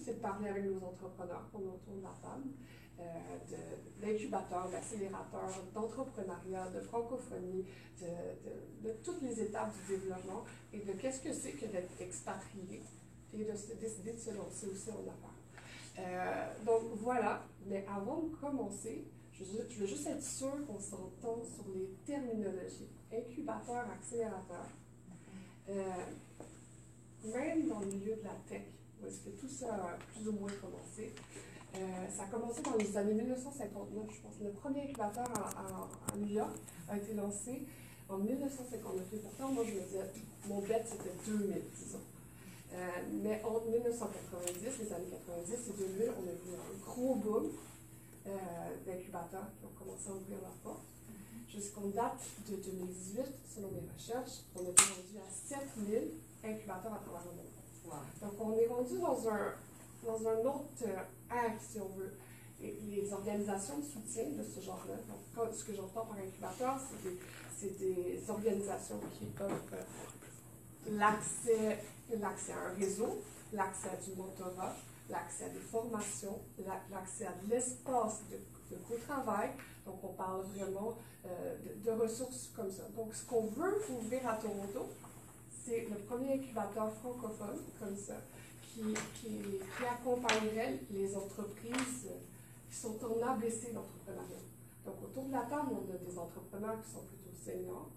c'est de parler avec nos entrepreneurs qu'on a autour de la table, d'incubateurs, d'accélérateurs, d'entrepreneuriat, de francophonie, de toutes les étapes du développement et de qu'est-ce que c'est que d'être expatrié et de décider de se lancer aussi en affaires. Donc voilà, mais avant de commencer, je veux juste être sûre qu'on s'entende sur les terminologies. Incubateur, accélérateur. Même dans le milieu de la tech, où est-ce que tout ça a plus ou moins commencé, ça a commencé dans les années 1959, je pense. Le premier incubateur à New York a été lancé en 1959. Et pourtant, moi, je me disais, mon bet, c'était 2000, disons. Mais entre 1990, les années 90 et 2000, on a vu un gros boom d'incubateurs qui ont commencé à ouvrir leurs portes. Jusqu'en date de 2018, selon mes recherches, on était rendu à 7000 incubateurs à travers le monde. Wow. Donc, on est rendu dans un autre ère, si on veut. Et les organisations de soutien de ce genre-là, donc ce que j'entends par incubateur, c'est des organisations qui offrent l'accès à un réseau, l'accès à du mentorat, l'accès à des formations, l'accès à de l'espace de co-travail. Donc, on parle vraiment de ressources comme ça. Donc, ce qu'on veut ouvrir à Toronto, c'est le premier incubateur francophone comme ça, qui accompagnerait les entreprises qui sont en ABC d'entrepreneuriat. Donc, autour de la table, on a des entrepreneurs qui sont plutôt seniors,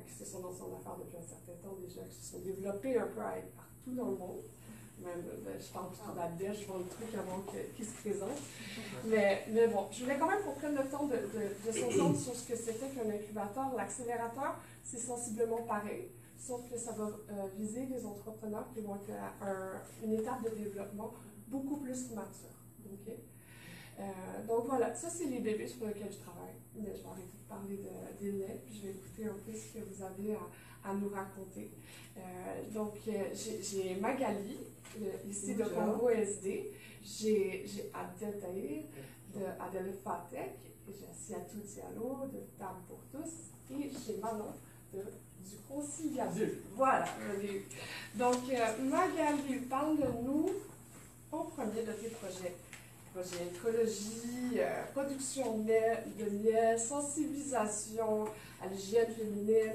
qui se sont lancés en affaires depuis un certain temps déjà, qui se sont développés un peu partout dans le monde. Même, je parle plutôt d'Adèle, je vends le truc avant qu'il se présente. Mais bon, je voulais quand même qu'on prenne le temps de s'entendre sur ce que c'était qu'un incubateur. L'accélérateur, c'est sensiblement pareil, sauf que ça va viser les entrepreneurs qui vont être à une étape de développement beaucoup plus mature. Okay? Donc voilà, ça c'est les bébés sur lesquels je travaille. Mais je vais arrêter de parler d'Inel, puis je vais écouter un peu ce que vous avez à nous raconter. Donc j'ai Magali, ici de Congo SD, j'ai Adèle Tahir de Adèle Fatek, j'ai Siatou Diallo de Table pour tous, et j'ai Manon du Conciliabule. Voilà, donc Magali, parle de nous en premier de tes projets. Projet écologie, production de miel, sensibilisation à l'hygiène féminine,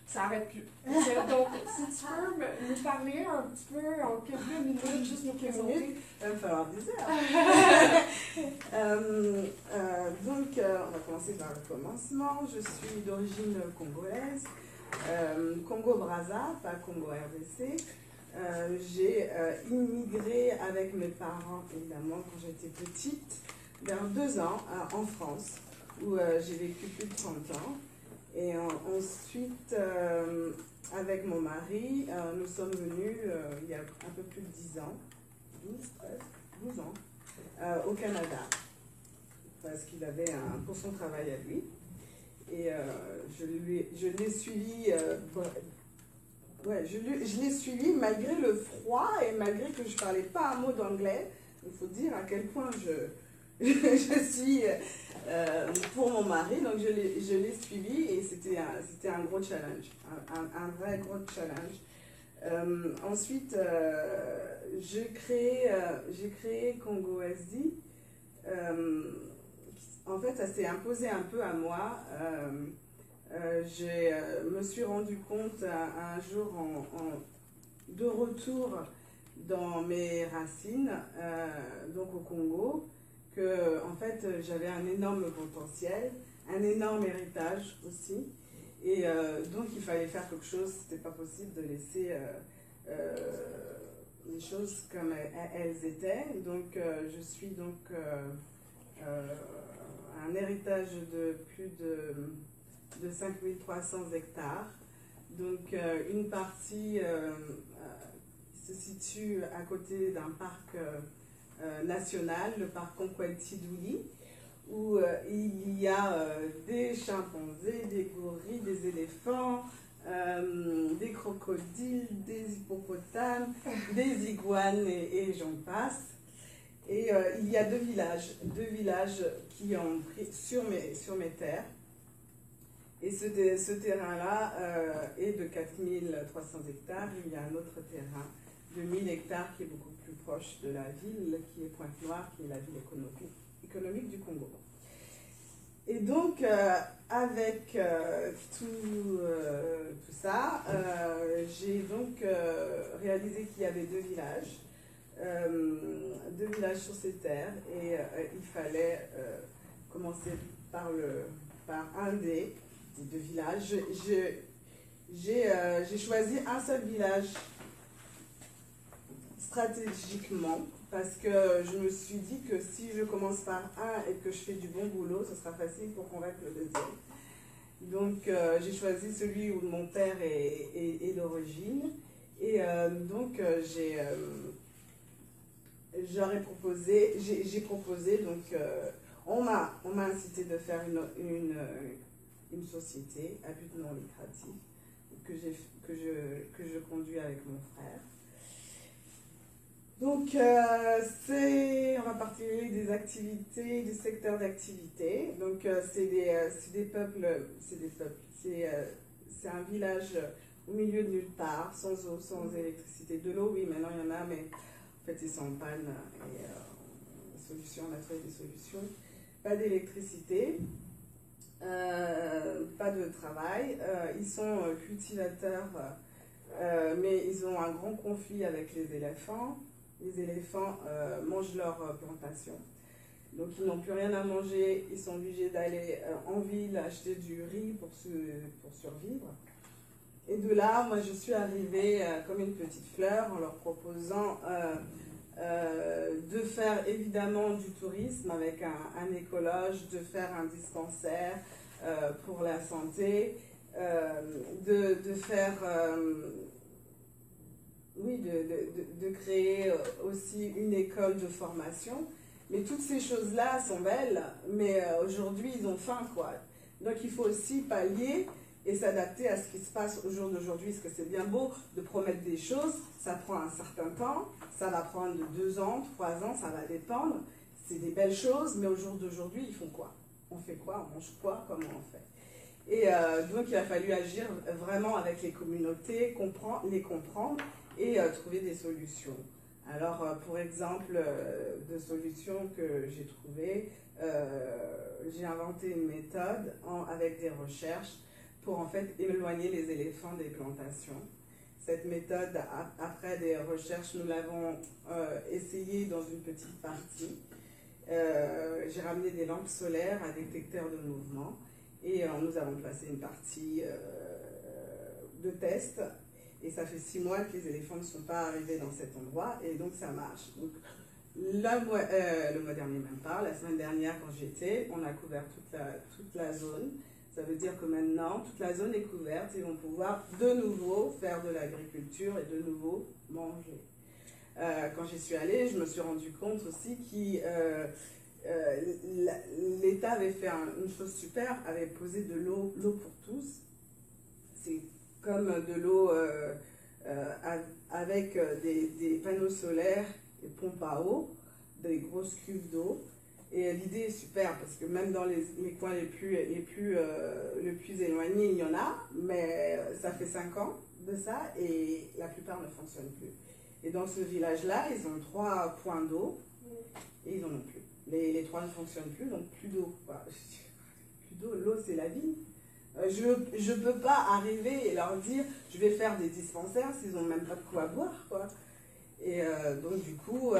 ça n'arrête plus. Donc, si tu peux nous parler un petit peu en quelques minutes, juste nous présenter. Il va falloir des heures. Donc, on va commencer par le commencement. Je suis d'origine congolaise, Congo-Brazza, pas Congo-RDC. J'ai immigré avec mes parents, évidemment, quand j'étais petite, vers 2 ans en France, où j'ai vécu plus de 30 ans. Et ensuite, avec mon mari, nous sommes venus il y a un peu plus de 10 ans, 12 ans, au Canada, parce qu'il avait pour son travail à lui. Et je l'ai suivi. Je l'ai suivi malgré le froid et malgré que je ne parlais pas un mot d'anglais. Il faut dire à quel point je suis pour mon mari. Donc je l'ai suivi et c'était un gros challenge, un vrai gros challenge. Ensuite, j'ai créé Congo SD. En fait, ça s'est imposé un peu à moi. Je me suis rendu compte un jour de retour dans mes racines, donc au Congo, que en fait j'avais un énorme potentiel, un énorme héritage aussi, et donc il fallait faire quelque chose. C'était pas possible de laisser les choses comme elles étaient. Donc je suis donc un héritage de plus de 5300 hectares. Donc une partie se situe à côté d'un parc national, le parc Conkweti-Douli, où il y a des chimpanzés, des gorilles, des éléphants, des crocodiles, des hippopotames, des iguanes et j'en passe. Et il y a deux villages qui ont pris sur mes terres. Et ce terrain-là est de 4300 hectares. Il y a un autre terrain de 1000 hectares qui est beaucoup plus proche de la ville, qui est Pointe-Noire, qui est la ville économique du Congo. Et donc, avec tout ça, j'ai donc réalisé qu'il y avait deux villages sur ces terres, et il fallait commencer par un des deux villages. J'ai choisi un seul village stratégiquement, parce que je me suis dit que si je commence par un et que je fais du bon boulot, ce sera facile pour convaincre le deuxième. Donc j'ai choisi celui où mon père est d'origine, et donc j'ai proposé, donc on m'a incité de faire une société à but non lucratif que je conduis avec mon frère. Donc, on va parler des activités, du secteur d'activité. Donc, c'est un village au milieu de nulle part, sans eau, sans électricité. De l'eau, oui, maintenant il y en a, mais en fait, ils sont en panne. Et on a trouvé des solutions. Pas d'électricité, pas de travail. Ils sont cultivateurs, mais ils ont un grand conflit avec les éléphants. Les éléphants mangent leurs plantations. Donc ils n'ont plus rien à manger, ils sont obligés d'aller en ville acheter du riz pour survivre. Et de là, moi je suis arrivée comme une petite fleur en leur proposant de faire évidemment du tourisme avec un écologe, de faire un dispensaire pour la santé, de faire... oui, de créer aussi une école de formation. Mais toutes ces choses-là sont belles, mais aujourd'hui, ils ont faim, quoi. Donc, il faut aussi pallier et s'adapter à ce qui se passe au jour d'aujourd'hui, parce que c'est bien beau de promettre des choses, ça prend un certain temps, ça va prendre 2 ans, 3 ans, ça va dépendre. C'est des belles choses, mais au jour d'aujourd'hui, ils font quoi? On fait quoi? On mange quoi? Comment on fait? Et donc, il a fallu agir vraiment avec les communautés, les comprendre, et trouver des solutions. Alors, pour exemple, de solutions que j'ai trouvées, j'ai inventé une méthode avec des recherches pour en fait éloigner les éléphants des plantations. Cette méthode, après des recherches, nous l'avons essayée dans une petite partie. J'ai ramené des lampes solaires à détecteurs de mouvement, et nous avons placé une partie de test. Et ça fait 6 mois que les éléphants ne sont pas arrivés dans cet endroit, et donc ça marche. Donc, le mois dernier même pas, la semaine dernière quand j'étais, on a couvert toute la zone. Ça veut dire que maintenant, toute la zone est couverte, et ils vont pouvoir de nouveau faire de l'agriculture et de nouveau manger. Quand j'y suis allée, je me suis rendu compte aussi que l'État avait fait une chose super, avait posé de l'eau pour tous. C'est comme de l'eau avec des panneaux solaires et pompes à eau, des grosses cuves d'eau. Et l'idée est super, parce que même dans les coins les plus éloignés, il y en a, mais ça fait 5 ans de ça, et la plupart ne fonctionnent plus. Et dans ce village-là, ils ont 3 points d'eau, et ils n'en ont plus. Les 3 ne fonctionnent plus, donc plus d'eau. Plus d'eau, l'eau c'est la vie. Je ne peux pas arriver et leur dire je vais faire des dispensaires s'ils n'ont même pas de quoi boire, quoi. Et donc du coup,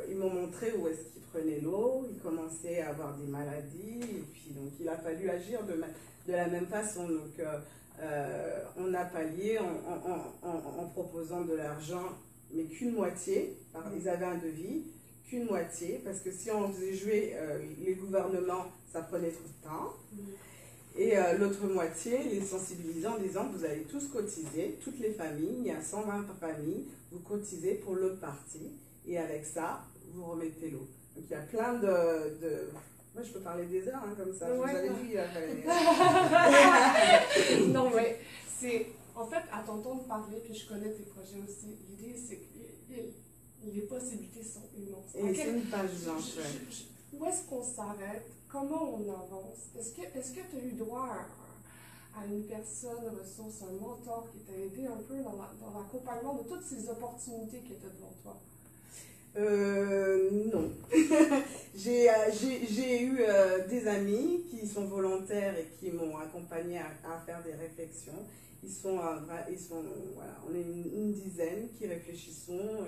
ils m'ont montré où est-ce qu'ils prenaient l'eau, ils commençaient à avoir des maladies, et puis donc il a fallu agir de la même façon. Donc on a pallié en proposant de l'argent, mais qu'une moitié. Ils avaient un devis, qu'une moitié, parce que si on faisait jouer les gouvernements, ça prenait trop de temps. Et l'autre moitié, les sensibilisants en disant vous allez tous cotiser, toutes les familles, il y a 120 familles, vous cotisez pour l'autre partie, et avec ça, vous remettez l'eau. Donc il y a plein de... Moi je peux parler des heures, hein, comme ça, Ouais, vous avez dit... Non, mais c'est... En fait, à t'entendre parler, puis je connais tes projets aussi, l'idée c'est que les possibilités sont immenses. Et c'est une page blanche, où est-ce qu'on s'arrête? Comment on avance? Est-ce que tu as eu droit à une personne ressource, un mentor qui t'a aidé un peu dans l'accompagnement de toutes ces opportunités qui étaient devant toi? Non. J'ai eu des amis qui sont volontaires et qui m'ont accompagné à faire des réflexions. Voilà, on est une dizaine qui réfléchissons,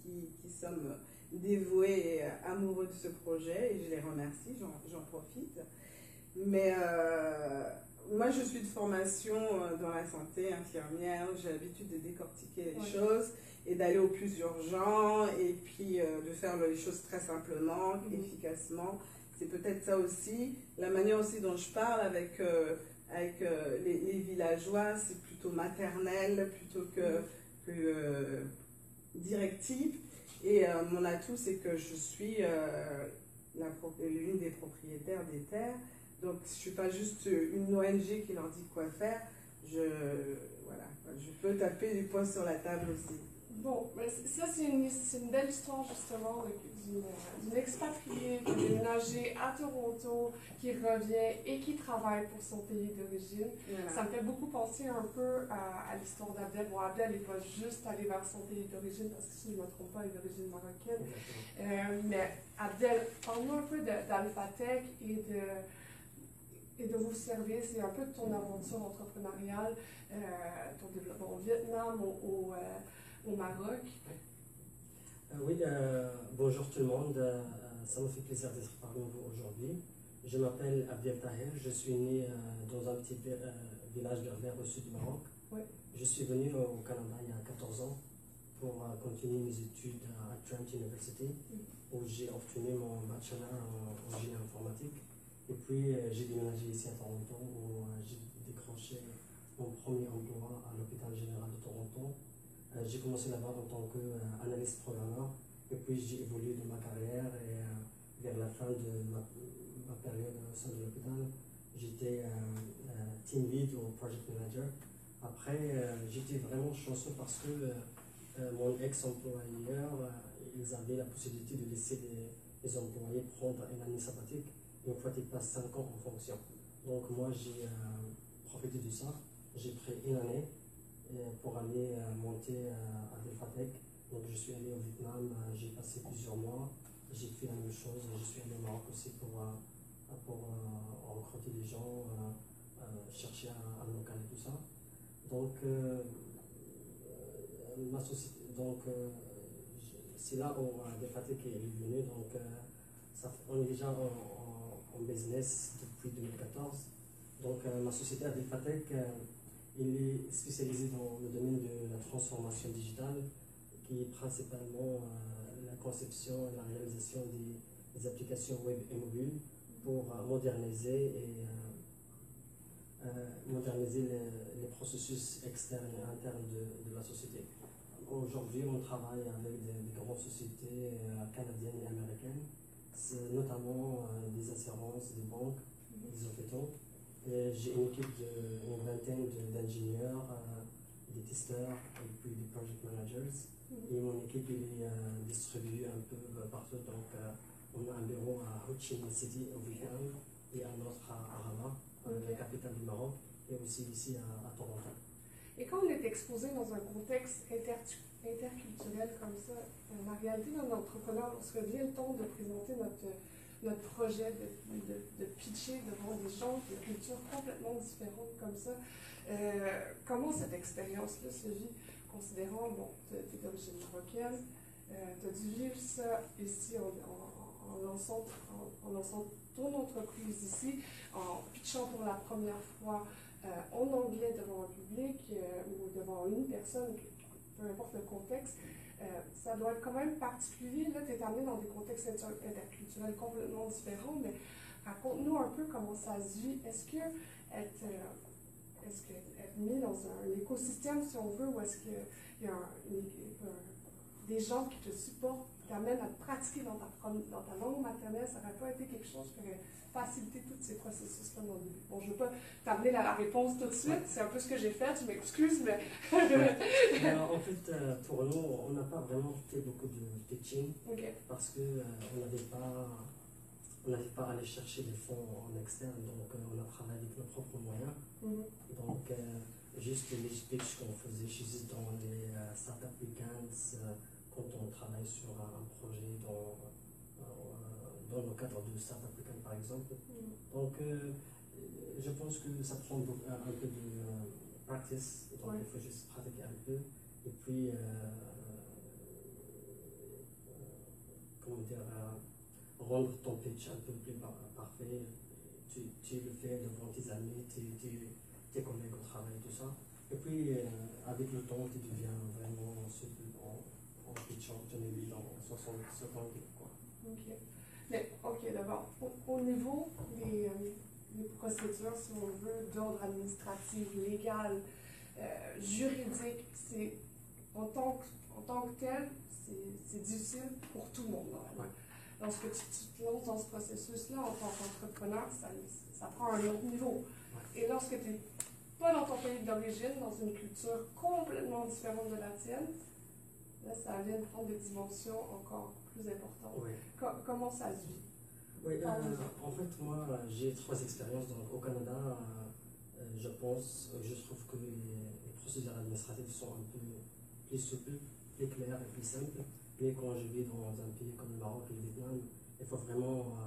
qui sommes dévoués et amoureux de ce projet et je les remercie, j'en profite. Mais moi, je suis de formation dans la santé infirmière, j'ai l'habitude de décortiquer les choses et d'aller au plus urgent et puis de faire les choses très simplement, efficacement. C'est peut-être ça aussi, la manière aussi dont je parle avec les villageois, c'est plutôt maternel plutôt que directif. Et mon atout, c'est que je suis l'une des propriétaires des terres. Donc, je ne suis pas juste une ONG qui leur dit quoi faire. Voilà, je peux taper du poing sur la table aussi. Bon, mais ça, c'est une belle histoire justement d'une expatriée qui a déménagé à Toronto, qui revient et qui travaille pour son pays d'origine. Voilà. Ça me fait beaucoup penser un peu à l'histoire d'Abdel. Bon, Abdel n'est pas juste allé vers son pays d'origine, parce que si je ne me trompe pas, il est d'origine marocaine. Mais Abdel, parle-nous un peu d'Alphatec et de vos services et un peu de ton aventure entrepreneuriale, ton développement au Vietnam, au Maroc. Oui, bonjour tout le monde, ça me fait plaisir d'être parmi vous aujourd'hui. Je m'appelle Abdel Taher, je suis né dans un petit village berbère au sud du Maroc. Oui. Je suis venu au Canada il y a 14 ans pour continuer mes études à Trent University, où j'ai obtenu mon bachelor en génie informatique. Et puis j'ai déménagé ici à Toronto, où j'ai décroché mon premier emploi à l'hôpital général de Toronto. J'ai commencé là-bas en tant qu'analyste programmeur, et puis j'ai évolué dans ma carrière et vers la fin de ma période au sein de l'hôpital, j'étais team lead ou project manager. Après, j'étais vraiment chanceux parce que mon ex-employeur, ils avaient la possibilité de laisser les employés prendre une année sabbatique une fois qu'ils passent 5 ans en fonction. Donc moi, j'ai profité de ça, j'ai pris une année pour aller monter à Delphatec. Donc je suis allé au Vietnam, j'ai passé plusieurs mois, j'ai fait la même chose, je suis allé au Maroc aussi pour recruter des gens, chercher un local et tout ça. Donc ma société, c'est là où Delphatec est venu, donc on est déjà en business depuis 2014. Donc ma société à Delphatec, il est spécialisé dans le domaine de la transformation digitale, qui est principalement la conception et la réalisation des applications web et mobiles pour moderniser les processus externes et internes de la société. Aujourd'hui, on travaille avec des grandes sociétés canadiennes et américaines, notamment des assurances, des banques, des hôpitaux. J'ai une équipe d'une vingtaine d'ingénieurs, des testeurs et puis des project managers. Et mon équipe est distribuée un peu partout. Donc, on a un bureau à Ho Chi Minh City au Vietnam et un autre à Rabat, la capitale du Maroc, et aussi ici à Toronto. Et quand on est exposé dans un contexte interculturel comme ça, en réalité, d'un entrepreneur, lorsque vient le temps de présenter notre projet, de pitcher devant des gens de cultures complètement différentes comme ça, comment cette expérience-là se vit, considérant, bon, tu es d'origine marocaine, tu as dû vivre ça ici en lançant ton entreprise ici, en pitchant pour la première fois en anglais devant un public ou devant une personne, peu importe le contexte, ça doit être quand même particulier. Là, tu es amené dans des contextes interculturels complètement différents, mais raconte-nous un peu comment ça se vit. Est-ce que être mis dans un écosystème, si on veut, ou est-ce qu'il y a des gens qui te supportent, qui t'amènent à te pratiquer dans ta langue maternelle, ça n'aurait pas été quelque chose qui aurait facilité tous ces processus-là dans le début? Bon, je ne veux pas t'amener la réponse tout de suite, c'est un peu ce que j'ai fait, je m'excuse, mais... En fait, pour nous, on n'a pas vraiment fait beaucoup de pitching, parce qu'on n'avait pas on n'arrive pas à aller chercher des fonds en externe, donc on a travaillé avec nos propres moyens. Donc, juste les pitchs qu'on faisait juste dans les startup weekends, quand on travaille sur un projet dans le cadre de startup weekend par exemple. Donc, je pense que ça prend un peu de practice, donc il faut juste pratiquer un peu. Et puis, comment dire, rendre ton pitch un peu plus parfait. Tu le fais devant tes amis, tes collègues au travail, tout ça. Et puis, avec le temps, tu deviens vraiment super en pitchant, tu es dans 60 secondes. Quoi. Ok. Mais, ok, d'abord, au niveau des procédures, si on veut, d'ordre administratif, légal, juridique, c'est en tant que tel, c'est difficile pour tout le monde. Ouais. Lorsque tu te lances dans ce processus-là en tant qu'entrepreneur, ça prend un autre niveau. Ouais. Et lorsque tu n'es pas dans ton pays d'origine, dans une culture complètement différente de la tienne, là, ça vient de prendre des dimensions encore plus importantes. Ouais. Comment ça se vit? Oui, en fait, moi, j'ai 3 expériences. Donc, au Canada, je trouve que les procédures administratives sont un peu plus souples, plus claires et plus simples. Mais quand je vis dans un pays comme le Maroc et le Vietnam, il faut vraiment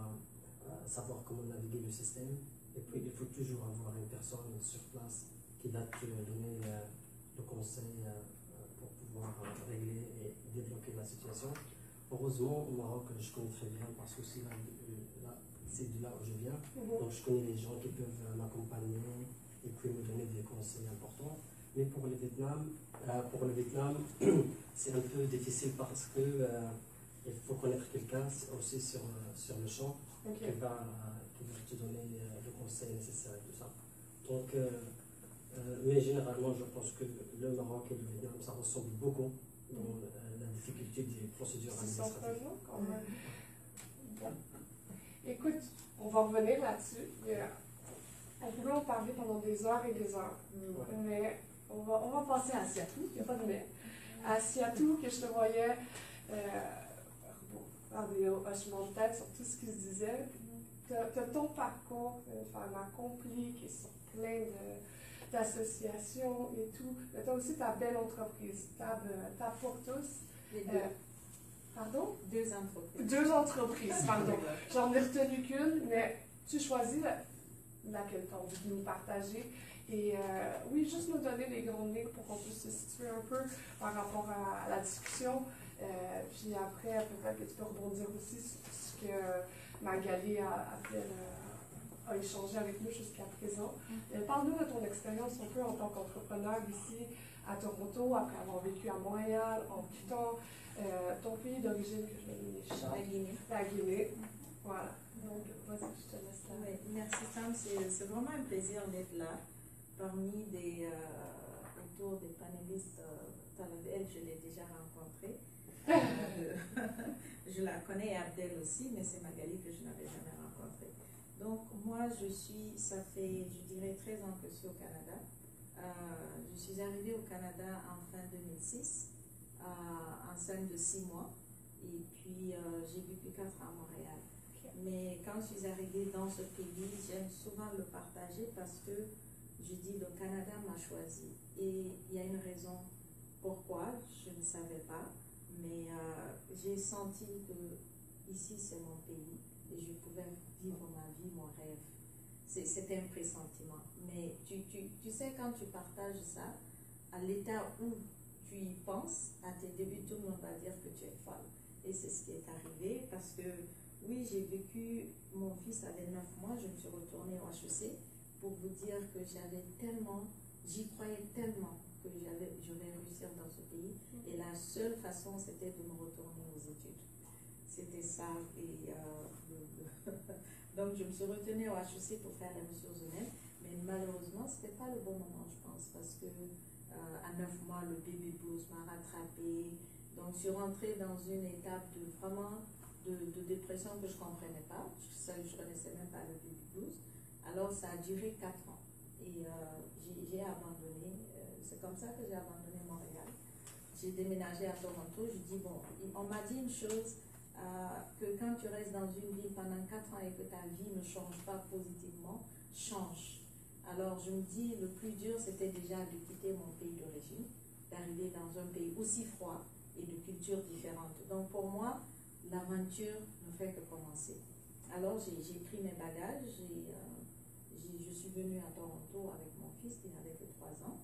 savoir comment naviguer le système. Et puis, il faut toujours avoir une personne sur place qui va te donner le conseil pour pouvoir régler et débloquer la situation. Heureusement, au Maroc, je connais très bien parce que c'est de là où je viens. Donc, je connais les gens qui peuvent m'accompagner et puis me donner des conseils importants. Mais pour le Vietnam, c'est un peu difficile parce que il faut connaître quelqu'un aussi sur le champ qui va te donner le conseil nécessaire et tout ça. Donc, mais généralement, je pense que le Maroc et le Vietnam, ça ressemble beaucoup dans la difficulté des procédures administratives. Quand même. Bon. Écoute, on va revenir là-dessus. On pourrait en parler pendant des heures et des heures. Mais on va passer à Asiatou, il n'y a pas de mais. À Asiatou, que je te voyais faire des hochements de tête sur tout ce qui se disait. Tu as ton parcours, une femme accomplie, qui est sur plein d'associations et tout. Mais tu as aussi ta belle entreprise, ta pour tous. Pardon? 2 entreprises. 2 entreprises, pardon. J'en ai retenu qu'une, mais tu choisis laquelle tu as envie de nous partager. Et oui, juste nous donner les grandes lignes pour qu'on puisse se situer un peu par rapport à la discussion. Puis après, peut-être que tu peux rebondir aussi sur ce que Magali a échangé avec nous jusqu'à présent. Parle-nous de ton expérience un peu en tant qu'entrepreneur ici à Toronto, après avoir vécu à Montréal, en quittant ton pays d'origine, que je vais nommer la Guinée. Voilà. Donc, vas-y, je te laisse là. Oui, merci Sam, c'est vraiment un plaisir d'être là. Parmi autour des panélistes, Talabel, je l'ai déjà rencontrée. Je la connais, Abdel aussi, mais c'est Magali que je n'avais jamais rencontrée. Donc moi, ça fait, je dirais, 13 ans que je suis au Canada. Je suis arrivée au Canada en fin 2006, enceinte de 6 mois. Et puis, j'ai vécu 4 ans à Montréal. Mais quand je suis arrivée dans ce pays, j'aime souvent le partager parce que je dis le Canada m'a choisi. Et il y a une raison pourquoi, je ne savais pas, mais j'ai senti que ici c'est mon pays et je pouvais vivre ma vie, mon rêve. C'était un pressentiment. Mais tu sais, quand tu partages ça, à l'état où tu y penses, à tes débuts, tout le monde va dire que tu es folle. Et c'est ce qui est arrivé parce que oui, j'ai vécu, mon fils avait 9 mois, je me suis retournée au HEC pour vous dire que j'y croyais tellement que je vais réussir dans ce pays. Et la seule façon, c'était de me retourner aux études. C'était ça. Et donc, je me suis retenue au HEC pour faire les ressources humaines. Mais malheureusement, ce n'était pas le bon moment, je pense, parce que à 9 mois, le baby blues m'a rattrapée. Donc, je suis rentrée dans une étape de dépression que je ne comprenais pas. Je ne connaissais même pas le baby blues. Alors, ça a duré 4 ans. Et j'ai abandonné. C'est comme ça que j'ai abandonné Montréal. J'ai déménagé à Toronto. Je dis, bon, on m'a dit une chose, que quand tu restes dans une vie pendant 4 ans et que ta vie ne change pas positivement, change. Alors je me dis, le plus dur, c'était déjà de quitter mon pays d'origine, d'arriver dans un pays aussi froid et de cultures différentes. Donc pour moi, l'aventure ne fait que commencer. Alors j'ai pris mes bagages, je suis venue à Toronto avec mon fils qui n'avait que 3 ans.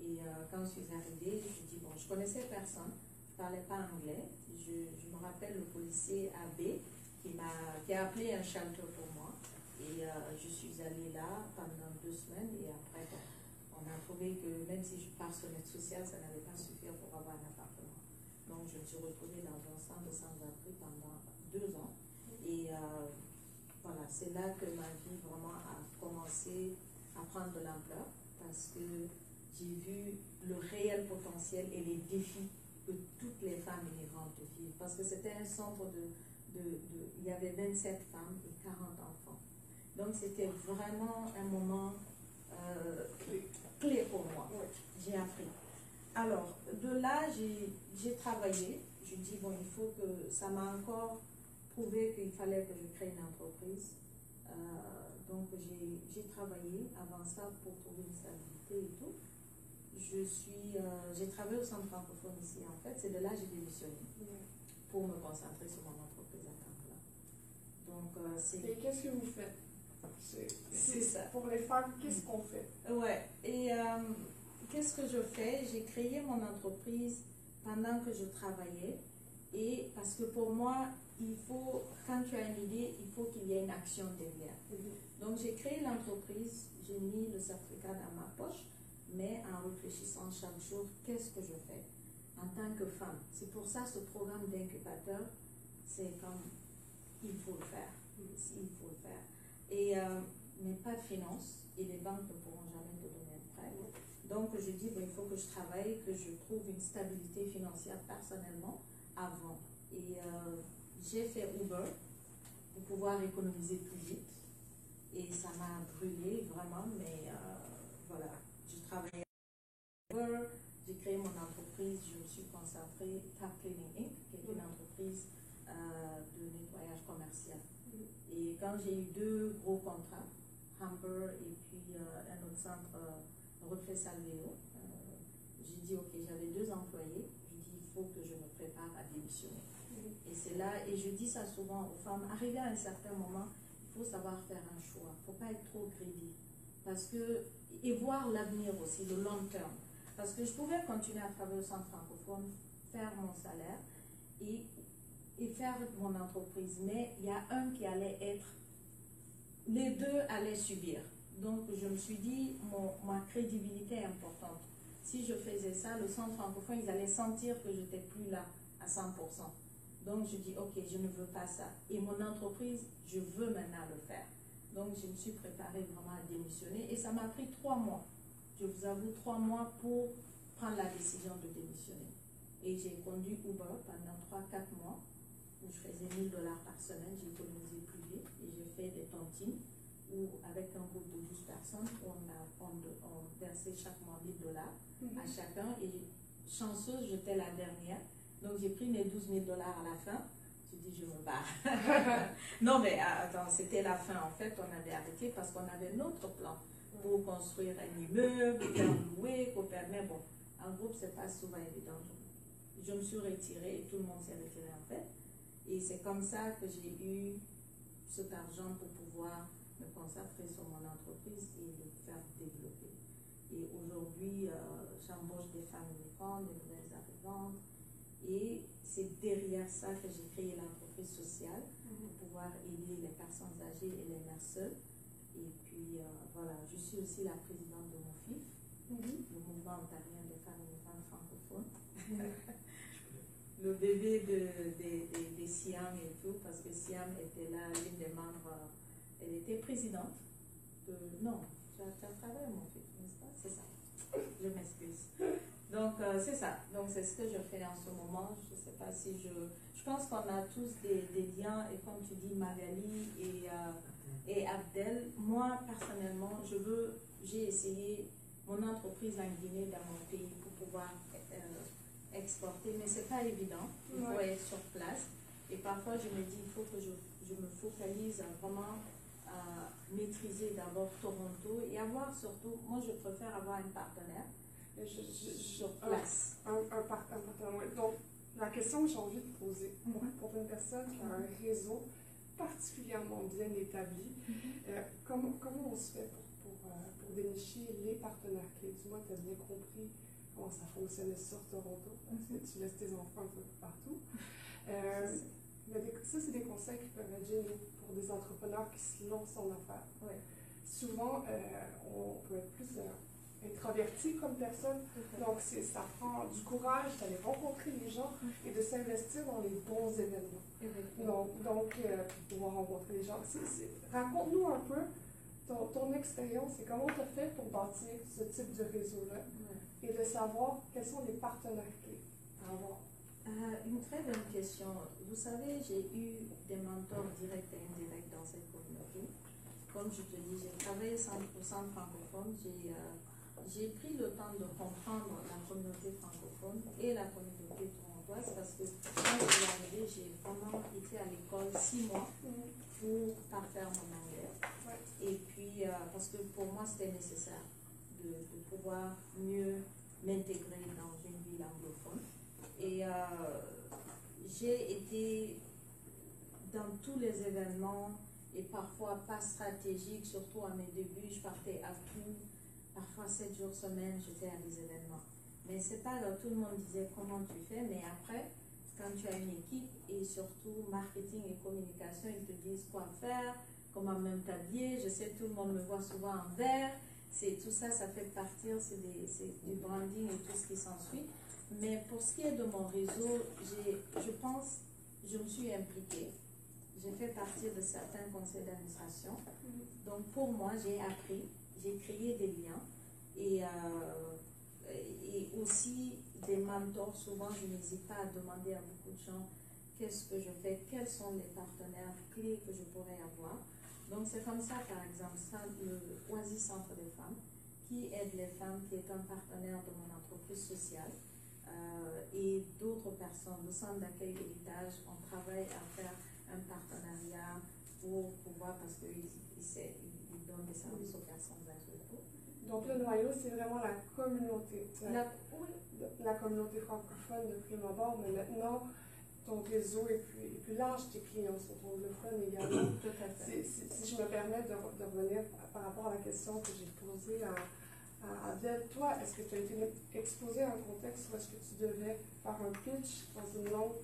Et quand je suis arrivée, je dis, bon, je connaissais personne, je ne parlais pas anglais. Je me rappelle le policier Abbé qui a appelé un shelter pour moi. Et je suis allée là pendant 2 semaines et après, bon, on a trouvé que même si je pars sur l'aide sociale, ça n'allait pas suffire pour avoir un appartement. Donc je me suis retrouvée dans un centre de sans-abri pendant 2 ans. Et voilà, c'est là que ma vie vraiment a commencé à prendre de l'ampleur parce que j'ai vu le réel potentiel et les défis que toutes les femmes immigrantes vivent. Parce que c'était un centre il y avait 27 femmes et 40 enfants. Donc c'était vraiment un moment clé pour moi. J'ai appris. Alors, de là, j'ai travaillé. Je dis, bon, il faut que ça m'a encore prouvé qu'il fallait que je crée une entreprise. Donc j'ai travaillé avant ça pour trouver une stabilité et tout. J'ai travaillé au centre francophone ici en fait, c'est de là que j'ai démissionné pour me concentrer sur mon entreprise à temps plein. Donc Et qu'est-ce que vous faites? C'est ça. Pour les femmes, qu'est-ce qu'on fait? Ouais, et qu'est-ce que je fais? J'ai créé mon entreprise pendant que je travaillais et parce que pour moi, quand tu as une idée, il faut qu'il y ait une action derrière. Donc j'ai créé l'entreprise, j'ai mis le certificat dans ma poche, mais en réfléchissant chaque jour, qu'est-ce que je fais en tant que femme? C'est pour ça ce programme d'incubateur, c'est comme, il faut le faire. Il faut le faire. Et, mais pas de finances, et les banques ne pourront jamais te donner un prêt. Donc je dis, il faut que je travaille, que je trouve une stabilité financière personnellement avant. Et j'ai fait Uber pour pouvoir économiser plus vite. Et ça m'a brûlé vraiment, mais voilà. J'ai travaillé à Uber, j'ai créé mon entreprise, je me suis concentrée Tap Cleaning Inc., qui est une entreprise de nettoyage commercial. Et quand j'ai eu 2 gros contrats, Hamper et puis un autre centre, Reflet Salvéo, j'ai dit, ok, j'avais 2 employés, je dis, il faut que je me prépare à démissionner. Et c'est là, et je dis ça souvent aux femmes, arrivé à un certain moment, il faut savoir faire un choix, il ne faut pas être trop greedy. Parce que, et voir l'avenir aussi, le long terme. Parce que je pouvais continuer à travailler au centre francophone, faire mon salaire et faire mon entreprise. Mais il y a un qui allait être, les 2 allaient subir. Donc je me suis dit, ma crédibilité est importante. Si je faisais ça, le centre francophone, ils allaient sentir que je n'étais plus là à 100%. Donc je dis, ok, je ne veux pas ça. Et mon entreprise, je veux maintenant le faire. Donc je me suis préparée vraiment à démissionner. Et ça m'a pris 3 mois. Je vous avoue, 3 mois pour prendre la décision de démissionner. Et j'ai conduit Uber pendant 3-4 mois, où je faisais $1000 par semaine. J'ai économisé plus vite. Et j'ai fait des tontines, où avec un groupe de 12 personnes, on versait chaque mois $1000 à chacun. Et chanceuse, j'étais la dernière. Donc j'ai pris mes $12 000 à la fin. J'ai dit, je me barre. Non, mais attends, c'était la fin. En fait, on avait arrêté parce qu'on avait notre plan pour construire un immeuble, faire louer, mais bon, en groupe, c'est pas souvent évident. Je me suis retirée et tout le monde s'est retiré en fait. Et c'est comme ça que j'ai eu cet argent pour pouvoir me concentrer sur mon entreprise et le faire développer. Et aujourd'hui, j'embauche des femmes immigrantes, des nouvelles arrivantes. Et c'est derrière ça que j'ai créé l'entreprise sociale pour pouvoir aider les personnes âgées et les mères seules. Et puis voilà, je suis aussi la présidente de mon FIF, le mouvement ontarien des femmes immigrantes francophones. Le bébé de Siam et tout, parce que Siam était là, l'une des membres, elle était présidente de... Non, tu as travaillé mon FIF, n'est-ce pas? C'est ça. Je m'excuse. Donc, c'est ça. Donc, c'est ce que je fais en ce moment. Je ne sais pas si je pense qu'on a tous des liens. Et comme tu dis, Magali et Abdel, moi, personnellement, j'ai essayé mon entreprise en Guinée, dans mon pays, pour pouvoir exporter. Mais ce n'est pas évident. Il faut être sur place. Et parfois, je me dis, il faut que je me focalise à vraiment maîtriser d'abord Toronto et avoir surtout, moi je préfère avoir un partenaire sur place. Un partenaire, oui. Donc, la question que j'ai envie de poser pour une personne qui a un réseau particulièrement bien établi, comment on se fait pour dénicher les partenaires clés? Du moins, tu as bien compris comment ça fonctionnait sur Toronto, parce que tu laisses tes enfants un peu partout. Mais ça, c'est des conseils qui peuvent être géniaux pour des entrepreneurs qui se lancent en affaires. Ouais. Souvent, on peut être plus introverti comme personne, donc ça prend du courage d'aller rencontrer les gens et de s'investir dans les bons événements. Donc pouvoir rencontrer les gens. Raconte-nous un peu ton expérience et comment tu as fait pour bâtir ce type de réseau-là et de savoir quels sont les partenaires clés à avoir. Une très bonne question. Vous savez, j'ai eu des mentors directs et indirects dans cette communauté. Comme je te dis, j'ai travaillé 100% francophone. J'ai pris le temps de comprendre la communauté francophone et la communauté torontoise parce que quand je suis arrivée, j'ai vraiment été à l'école 6 mois pour parfaire mon anglais. Et puis, parce que pour moi, c'était nécessaire de pouvoir mieux m'intégrer dans une ville anglophone. Et j'ai été dans tous les événements et parfois pas stratégiques, surtout à mes débuts. Je partais à tout, parfois 7 jours semaine, j'étais à des événements. Mais c'est pas là, tout le monde disait comment tu fais, mais après, quand tu as une équipe et surtout marketing et communication, ils te disent quoi faire, comment même t'habiller. Je sais, tout le monde me voit souvent en vert. C'est tout ça, ça fait partir, c'est du branding et tout ce qui s'ensuit. Mais pour ce qui est de mon réseau, je pense, je me suis impliquée. J'ai fait partie de certains conseils d'administration. Donc pour moi, j'ai appris, j'ai créé des liens et aussi des mentors. Souvent, je n'hésite pas à demander à beaucoup de gens qu'est-ce que je fais, quels sont les partenaires clés que je pourrais avoir. Donc c'est comme ça, par exemple, le Oasis Centre des femmes, qui aide les femmes, qui est un partenaire de mon entreprise sociale. Et d'autres personnes, le centre d'accueil héritage, on travaille à faire un partenariat pour pouvoir, parce qu'ils donnent des services aux personnes âgées. Donc le noyau, c'est vraiment la communauté. La communauté francophone de prime abord, mais maintenant, ton réseau est plus large, tes clients sont anglophones également. Tout à fait. Si je me permets de revenir par rapport à la question que j'ai posée à Adèle, toi, est-ce que tu as été exposé à un contexte où est-ce que tu devais faire un pitch dans une langue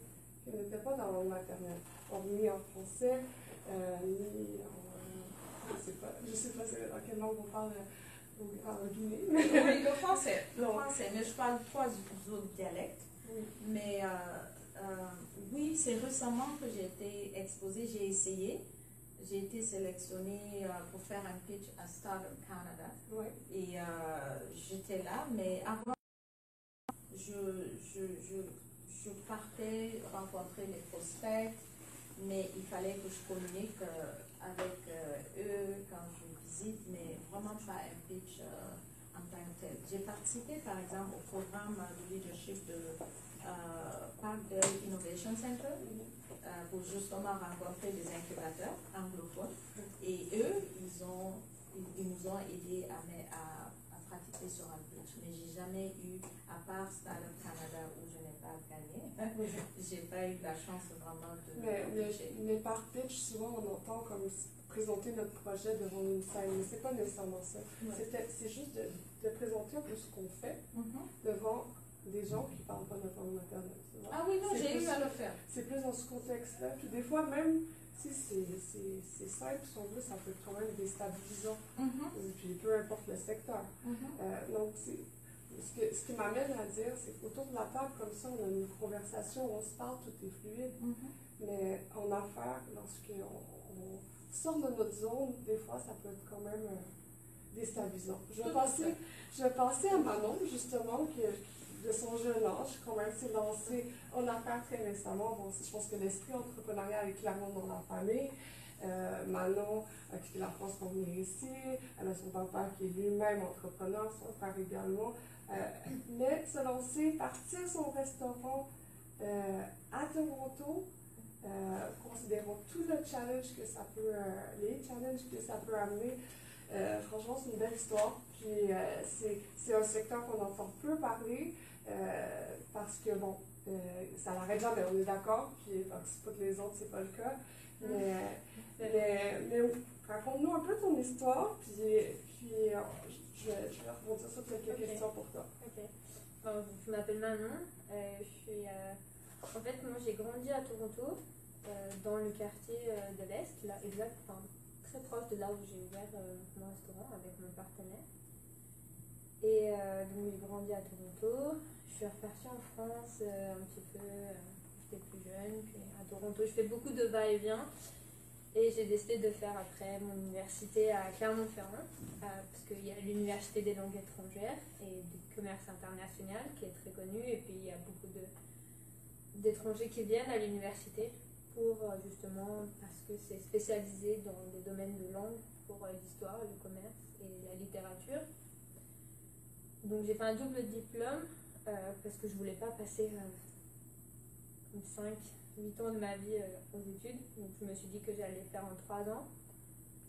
qui n'était pas dans la langue maternelle, ni en français, ni en... je sais pas dans quelle langue on parle en Guinée. Oui, le français, mais je parle 3 autres dialectes. Oui. Mais oui, c'est récemment que j'ai été exposée, j'ai essayé. J'ai été sélectionnée pour faire un pitch à Startup Canada. Oui. Et j'étais là, mais avant, je partais rencontrer les prospects, mais il fallait que je communique avec eux quand je visite, mais vraiment pas un pitch en tant que tel. J'ai participé par exemple au programme de leadership de Parkdale Innovation Center pour justement rencontrer des incubateurs anglophones. Et eux, ils nous ont aidés à pratiquer sur un pitch. Mais j'ai jamais eu, à part Startup Canada où je n'ai pas gagné, j'ai pas eu la chance vraiment de pitcher. Mais par pitch, souvent on entend comme présenter notre projet devant une scène, mais c'est pas nécessairement ça. C'est juste de présenter un peu ce qu'on fait devant des gens qui ne parlent pas notre langue maternelle. Ah oui, non, j'ai eu à le faire. C'est plus dans ce contexte-là. Puis des fois, même si c'est simple, si on veut, ça peut être quand même déstabilisant. Puis peu importe le secteur. Donc, ce qui m'amène à dire, c'est qu'autour de la table, comme ça, on a une conversation, on se parle, tout est fluide. Mais en affaires, lorsqu'on sort de notre zone, des fois, ça peut être quand même déstabilisant. Je vais passer à Manon, justement, de son jeune âge, quand même, s'est lancée en affaires très récemment. Bon, je pense que l'esprit entrepreneurial est clairement dans la famille. Manon a quitté la France pour venir ici. Elle a son papa qui est lui-même entrepreneur, son frère également. Mais se lancer, partir son restaurant à Toronto, considérons tout le challenge que ça peut, les challenges que ça peut amener. Franchement, c'est une belle histoire. Puis c'est un secteur qu'on entend peu parler parce que, bon, ça n'arrête jamais, on est d'accord. Puis pour les autres, c'est pas le cas. Mais raconte-nous un peu ton histoire, puis je vais rebondir sur quelques questions pour toi. Ok. Alors, je m'appelle Manon. En fait, moi, j'ai grandi à Toronto, dans le quartier de l'Est, là, très proche de là où j'ai ouvert mon restaurant avec mon partenaire. Et donc, j'ai grandi à Toronto. Je suis repartie en France un petit peu, j'étais plus jeune. Puis à Toronto, je fais beaucoup de va-et-vient. Et j'ai décidé de faire après mon université à Clermont-Ferrand, parce qu'il y a l'université des langues étrangères et du commerce international qui est très connue. Et puis il y a beaucoup d'étrangers qui viennent à l'université pour justement, parce que c'est spécialisé dans des domaines de langue, pour l'histoire, le commerce et la littérature. Donc j'ai fait un double diplôme parce que je voulais pas passer 5-8 ans de ma vie aux études. Donc je me suis dit que j'allais faire en 3 ans.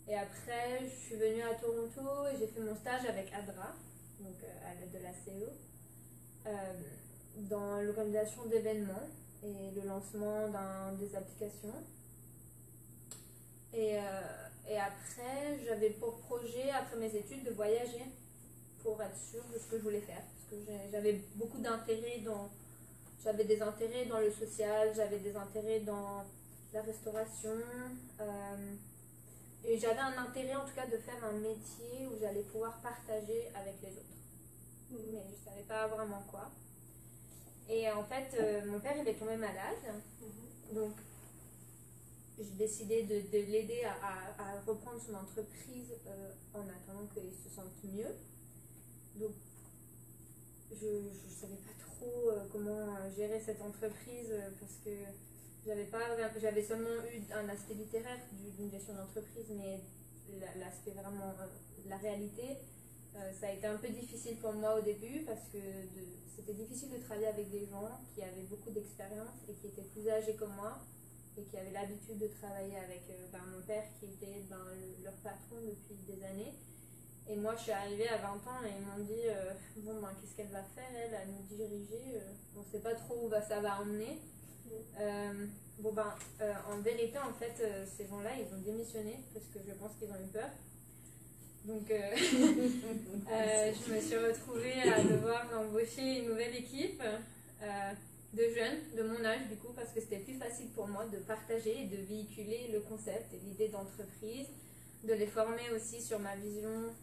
Et après, je suis venue à Toronto et j'ai fait mon stage avec ADRA, donc à l'aide de la CEO, dans l'organisation d'événements et le lancement des applications. Et après, j'avais pour projet, après mes études, de voyager pour être sûre de ce que je voulais faire. Parce que j'avais beaucoup d'intérêt J'avais des intérêts dans le social, j'avais des intérêts dans la restauration. Et j'avais un intérêt en tout cas de faire un métier où j'allais pouvoir partager avec les autres. Mais je ne savais pas vraiment quoi. Et en fait, mon père il est tombé malade. Donc j'ai décidé de l'aider à reprendre son entreprise en attendant qu'il se sente mieux. Donc je ne savais pas trop comment gérer cette entreprise parce que j'avais seulement eu un aspect littéraire d'une gestion d'entreprise, mais l'aspect vraiment, la réalité, ça a été un peu difficile pour moi au début parce que c'était difficile de travailler avec des gens qui avaient beaucoup d'expérience et qui étaient plus âgés que moi et qui avaient l'habitude de travailler avec mon père qui était leur patron depuis des années. Et moi, je suis arrivée à 20 ans et ils m'ont dit qu'est-ce qu'elle va faire, elle, à nous diriger, on ne sait pas trop où ça va emmener. En vérité, en fait, ces gens-là, ils ont démissionné parce que je pense qu'ils ont eu peur. Donc, je me suis retrouvée à devoir embaucher une nouvelle équipe de jeunes de mon âge, du coup, parce que c'était plus facile pour moi de partager et de véhiculer le concept et l'idée d'entreprise, de les former aussi sur ma vision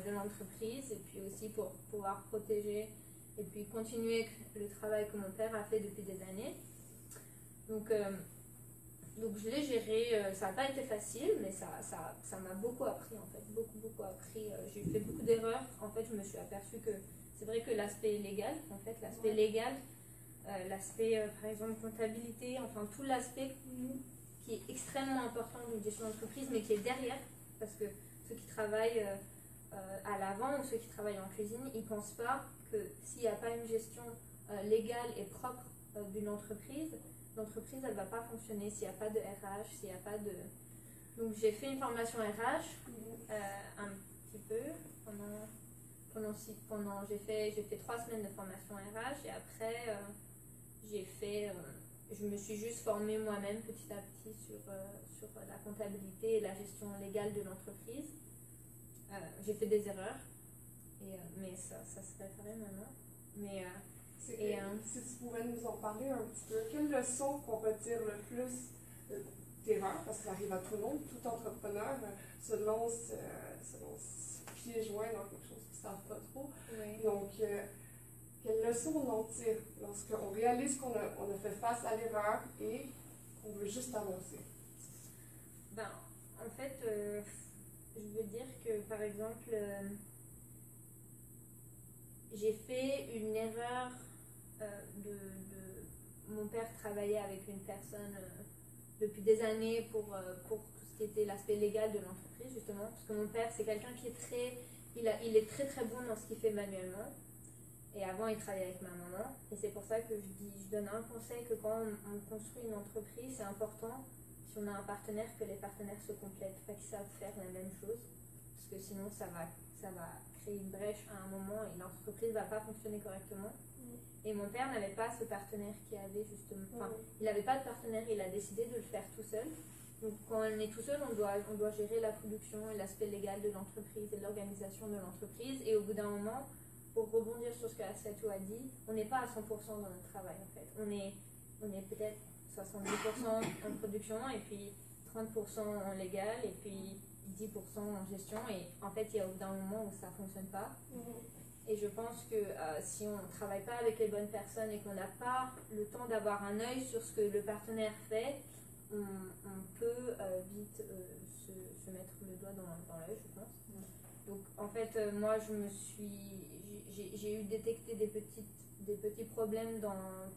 de l'entreprise et puis aussi pour pouvoir protéger et puis continuer le travail que mon père a fait depuis des années. Donc je l'ai géré, ça n'a pas été facile, mais ça m'a beaucoup appris en fait, beaucoup appris. J'ai fait beaucoup d'erreurs, en fait je me suis aperçue que c'est vrai que l'aspect légal, l'aspect par exemple comptabilité, enfin tout l'aspect qui est extrêmement important d'une gestion d'entreprise, mais qui est derrière, parce que ceux qui travaillent à l'avant ou ceux qui travaillent en cuisine, ils ne pensent pas que s'il n'y a pas une gestion légale et propre d'une entreprise, l'entreprise elle ne va pas fonctionner s'il n'y a pas de RH, s'il n'y a pas de... Donc j'ai fait une formation RH un petit peu j'ai fait 3 semaines de formation RH et après je me suis juste formée moi-même petit à petit sur la comptabilité et la gestion légale de l'entreprise. J'ai fait des erreurs, mais ça se réparait maintenant. Si tu pouvais nous en parler un petit peu, quelle leçon qu'on retire le plus d'erreurs, parce que ça arrive à tout le monde, tout entrepreneur se lance pieds joints dans quelque chose qu'ils ne savent pas trop. Oui. Donc, quelle leçon on en tire lorsqu'on réalise qu'on a fait face à l'erreur et qu'on veut juste avancer? En fait, je veux dire que par exemple, j'ai fait une erreur mon père travaillait avec une personne depuis des années pour tout ce qui était l'aspect légal de l'entreprise, justement, parce que mon père c'est quelqu'un qui est il est très très bon dans ce qu'il fait manuellement Et avant, il travaillait avec ma maman. Et c'est pour ça que je donne un conseil que quand on construit une entreprise, c'est important, si on a un partenaire, que les partenaires se complètent, pas qu'ils savent faire la même chose. Parce que sinon, ça va créer une brèche à un moment et l'entreprise ne va pas fonctionner correctement. Et mon père n'avait pas ce partenaire qui avait justement... Enfin, il n'avait pas de partenaire, il a décidé de le faire tout seul. Donc quand on est tout seul, on doit gérer la production et l'aspect légal de l'entreprise et l'organisation de l'entreprise. Et au bout d'un moment, pour rebondir sur ce que Assatou a dit, on n'est pas à 100% dans notre travail en fait. On est peut-être 70% en production et puis 30% en légal et puis 10% en gestion. Et en fait, il y a au bout d'un moment où ça ne fonctionne pas. Et je pense que si on ne travaille pas avec les bonnes personnes et qu'on n'a pas le temps d'avoir un œil sur ce que le partenaire fait, on peut vite se mettre le doigt dans l'œil, je pense. Donc en fait, moi j'ai eu détecté des petits problèmes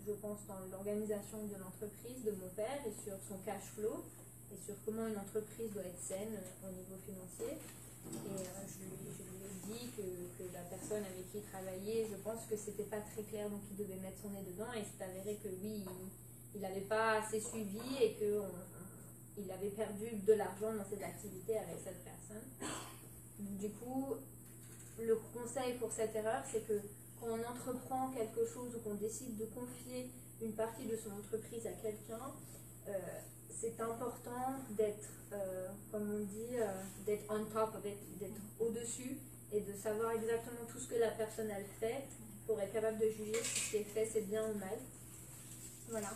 je pense, dans l'organisation de l'entreprise de mon père et sur son cash flow et sur comment une entreprise doit être saine au niveau financier. Et je lui ai dit que la personne avec qui il travaillait, je pense que c'était pas très clair, donc il devait mettre son nez dedans. Et c'est avéré que oui, il n'avait pas assez suivi et qu'il avait perdu de l'argent dans ses activités avec cette personne. Du coup, le conseil pour cette erreur, c'est que quand on entreprend quelque chose ou qu'on décide de confier une partie de son entreprise à quelqu'un, c'est important d'être, comme on dit, d'être on top of it, d'être au-dessus et de savoir exactement tout ce que la personne a fait pour être capable de juger si ce qui est fait c'est bien ou mal. Voilà.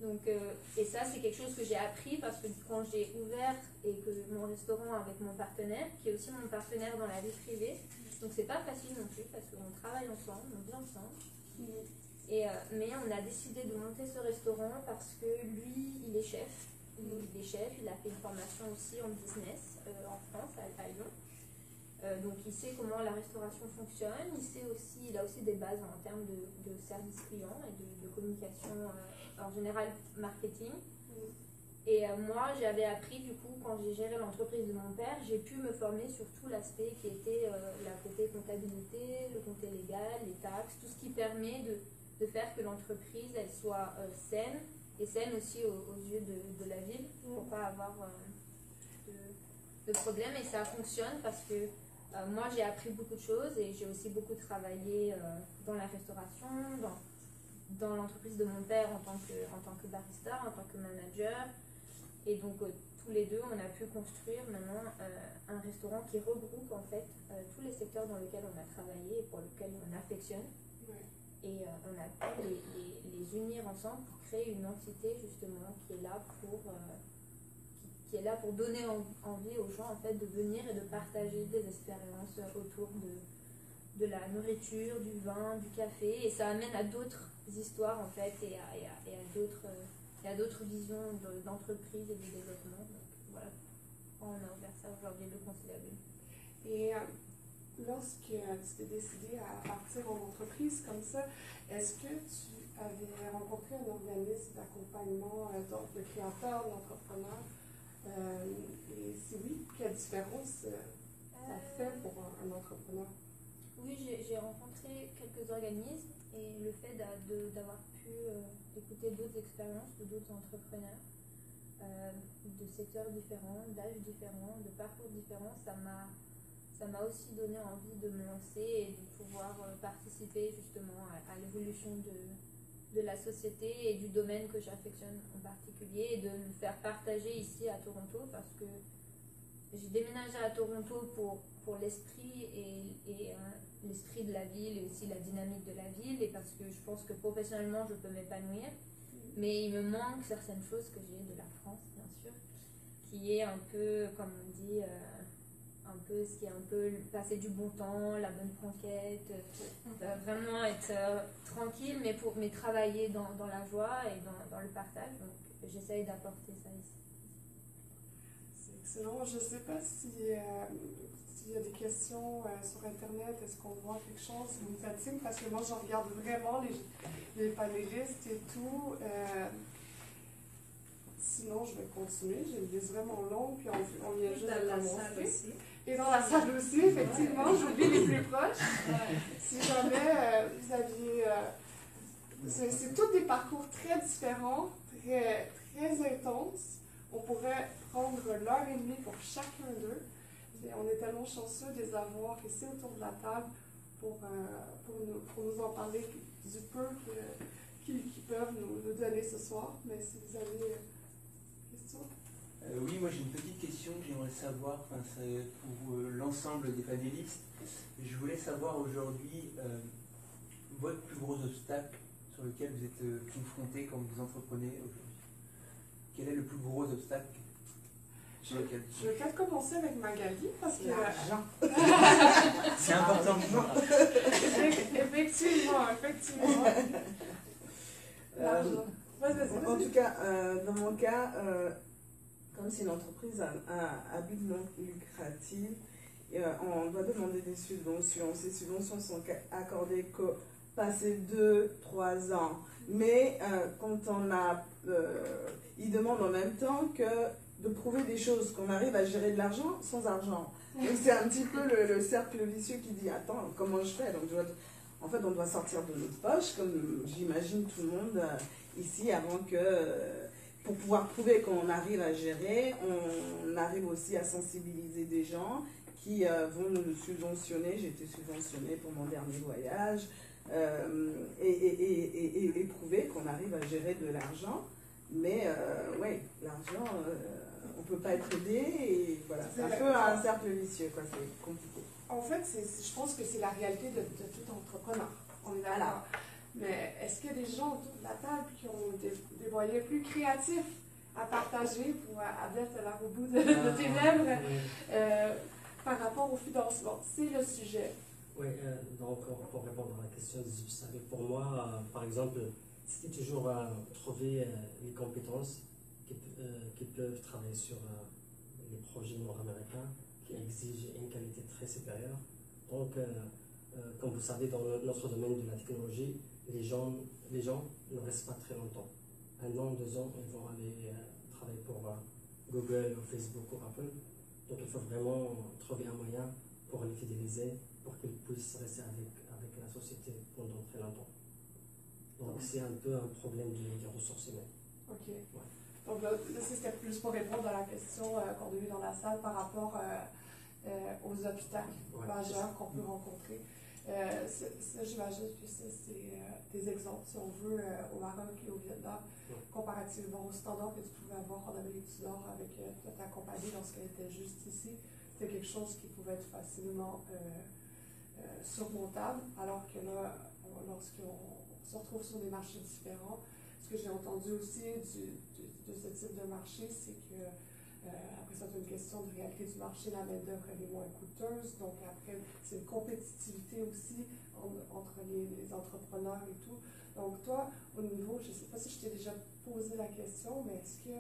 Donc, et ça, c'est quelque chose que j'ai appris parce que quand j'ai ouvert et que mon restaurant avec mon partenaire, qui est aussi mon partenaire dans la vie privée, donc c'est pas facile non plus parce qu'on travaille ensemble, on vit ensemble. Mais on a décidé de monter ce restaurant parce que lui, il est chef. Il est chef, il a fait une formation aussi en business en France, à Lyon. Donc il sait comment la restauration fonctionne, il a aussi des bases en termes de service client et de communication en général marketing. Et moi j'avais appris du coup quand j'ai géré l'entreprise de mon père, j'ai pu me former sur tout l'aspect qui était la côté comptabilité, le côté légal, les taxes, tout ce qui permet de faire que l'entreprise elle soit saine et saine aussi aux yeux de la ville pour pas avoir de problème. Et ça fonctionne parce que moi j'ai appris beaucoup de choses et j'ai aussi beaucoup travaillé dans la restauration, dans l'entreprise de mon père en tant que barista, en tant que manager. Et donc tous les deux on a pu construire maintenant un restaurant qui regroupe en fait tous les secteurs dans lesquels on a travaillé et pour lesquels on affectionne. Et on a pu les unir ensemble pour créer une entité justement qui est là pour donner envie aux gens en fait de venir et de partager des expériences autour de la nourriture, du vin, du café, et ça amène à d'autres histoires en fait et à d'autres visions d'entreprise et de développement. Donc voilà, on a ouvert ça aujourd'hui le conciliable. Et lorsque tu t'es décidé à partir en entreprise comme ça, est-ce que tu avais rencontré un organisme d'accompagnement de créateurs, d'entrepreneurs? Et si oui, quelle différence ça fait pour un entrepreneur? Oui, j'ai rencontré quelques organismes et le fait d'avoir pu écouter d'autres expériences de d'autres entrepreneurs de secteurs différents, d'âges différents, de parcours différents, ça m'a aussi donné envie de me lancer et de pouvoir participer justement à l'évolution de la société et du domaine que j'affectionne en particulier et de me faire partager ici à Toronto parce que j'ai déménagé à Toronto pour l'esprit et l'esprit de la ville et aussi la dynamique de la ville et parce que je pense que professionnellement je peux m'épanouir, mais il me manque certaines choses que j'ai de la France bien sûr, qui est un peu comme on dit un peu ce qui est un peu passer du bon temps, la bonne franquette, vraiment être tranquille mais travailler dans la joie et dans le partage. Donc j'essaye d'apporter ça ici. C'est excellent. Je ne sais pas s'il y a des questions sur Internet, est-ce qu'on voit quelque chose, vous me faites signe parce que moi je regarde vraiment les panélistes et tout. Sinon, je vais continuer. J'ai une liste vraiment longue, puis on vient juste de commencer. est dans la salle aussi, effectivement. J'oublie les plus proches. Si jamais vous aviez... c'est tous des parcours très différents, très, très intenses. On pourrait prendre l'heure et demie pour chacun d'eux. Et on est tellement chanceux de les avoir ici autour de la table pour nous en parler du peu qu'ils peuvent nous donner ce soir. Mais si vous avez des questions. Oui, moi j'ai une petite question que j'aimerais savoir, c'est pour l'ensemble des panélistes. Je voulais savoir aujourd'hui votre plus gros obstacle sur lequel vous êtes confronté quand vous entreprenez aujourd'hui. Quel est le plus gros obstacle sur lequel Je vais peut-être commencer avec Magali parce que... c'est important pour moi. Effectivement. En tout cas, dans mon cas, comme c'est une entreprise à but non lucratif, on doit demander des subventions. Ces subventions sont accordées que passer 2-3 ans. Mais quand on a... ils demandent en même temps que de prouver des choses, qu'on arrive à gérer de l'argent sans argent. Donc c'est un petit peu le cercle vicieux qui dit, attends, comment je fais? Donc, en fait, on doit sortir de notre poche, comme j'imagine tout le monde ici, avant que... pour pouvoir prouver qu'on arrive à gérer, on arrive aussi à sensibiliser des gens qui vont nous subventionner. J'ai été subventionnée pour mon dernier voyage. Et prouver qu'on arrive à gérer de l'argent. Mais oui, l'argent, on ne peut pas être aidé. Et voilà, c'est un peu un cercle vicieux, quoi, c'est compliqué. En fait, je pense que c'est la réalité de tout entrepreneur. On est d'accord. Mais est-ce qu'il y a des gens autour de la table qui ont des moyens plus créatifs à partager pour admettre l'air au bout de tes lèvres par rapport au financement? C'est le sujet. Oui, donc pour répondre à la question des obstacles, pour moi, par exemple, c'était toujours trouver les compétences qui peuvent travailler sur les projets nord-américains qui exigent une qualité très supérieure. Donc, comme vous savez, dans notre domaine de la technologie, les gens ne restent pas très longtemps. 1 an, 2 ans, ils vont aller travailler pour Google ou Facebook ou Apple. Donc, il faut vraiment trouver un moyen pour les fidéliser, pour qu'ils puissent rester avec la société pendant très longtemps. Donc c'est un peu un problème des ressources humaines. OK. Ouais. Donc là, c'était plus pour répondre à la question qu'on a eue dans la salle par rapport aux obstacles majeurs qu'on peut rencontrer. Ça, j'imagine que c'est des exemples, si on veut, au Maroc et au Vietnam, comparativement au standard que tu pouvais avoir en Amérique du Nord avec ta compagnie lorsqu'elle était juste ici. C'était quelque chose qui pouvait être facilement surmontable, alors que là, lorsqu'on se retrouve sur des marchés différents, ce que j'ai entendu aussi de ce type de marché, c'est que après ça, c'est une question de réalité du marché, la main-d'œuvre est moins coûteuse, donc après, c'est une compétitivité aussi entre les entrepreneurs et tout. Donc toi, au niveau, je ne sais pas si je t'ai déjà posé la question, mais est-ce que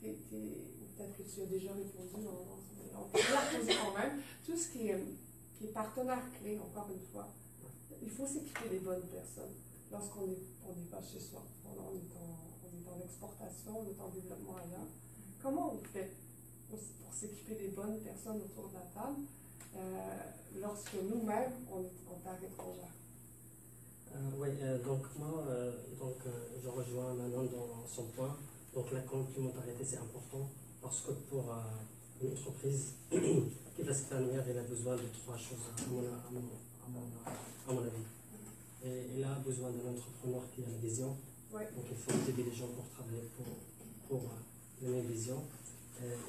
peut-être que tu as déjà répondu, on peut la poser quand même, tout ce qui est partenaire clé, encore une fois, il faut s'équiper des bonnes personnes lorsqu'on n'est pas chez soi. On est en exportation, on est en développement ailleurs. Comment on fait pour s'équiper des bonnes personnes autour de la table lorsque nous-mêmes, on est à l'étranger? Oui, donc moi, je rejoins Manon dans son point. Donc la complémentarité, c'est important parce que pour une entreprise qui va s'épanouir, elle a besoin de 3 choses, à mon avis. Et elle a besoin d'un entrepreneur qui a la vision. Donc il faut aider les gens pour travailler pour la même vision.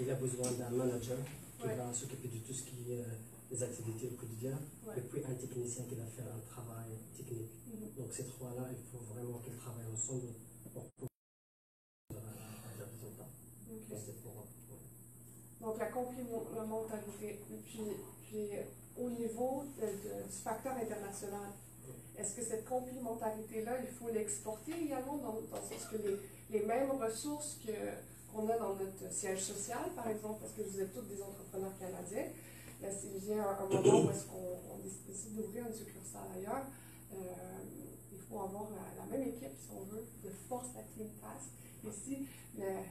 Il a besoin d'un manager qui va s'occuper de tout ce qui est les activités au quotidien. Et puis un technicien qui va faire un travail technique. Donc ces 3-là, il faut vraiment qu'ils travaillent ensemble pour pouvoir avoir des résultats. Donc la complémentarité. Puis au niveau du facteur international, est-ce que cette complémentarité-là, il faut l'exporter également dans le sens que les mêmes ressources qu'on a dans notre siège social, par exemple, parce que vous êtes tous des entrepreneurs canadiens, là, s'il vient un moment où est-ce qu'on décide d'ouvrir une succursale ailleurs, il faut avoir la même équipe, si on veut, de force à Team Task ici, mais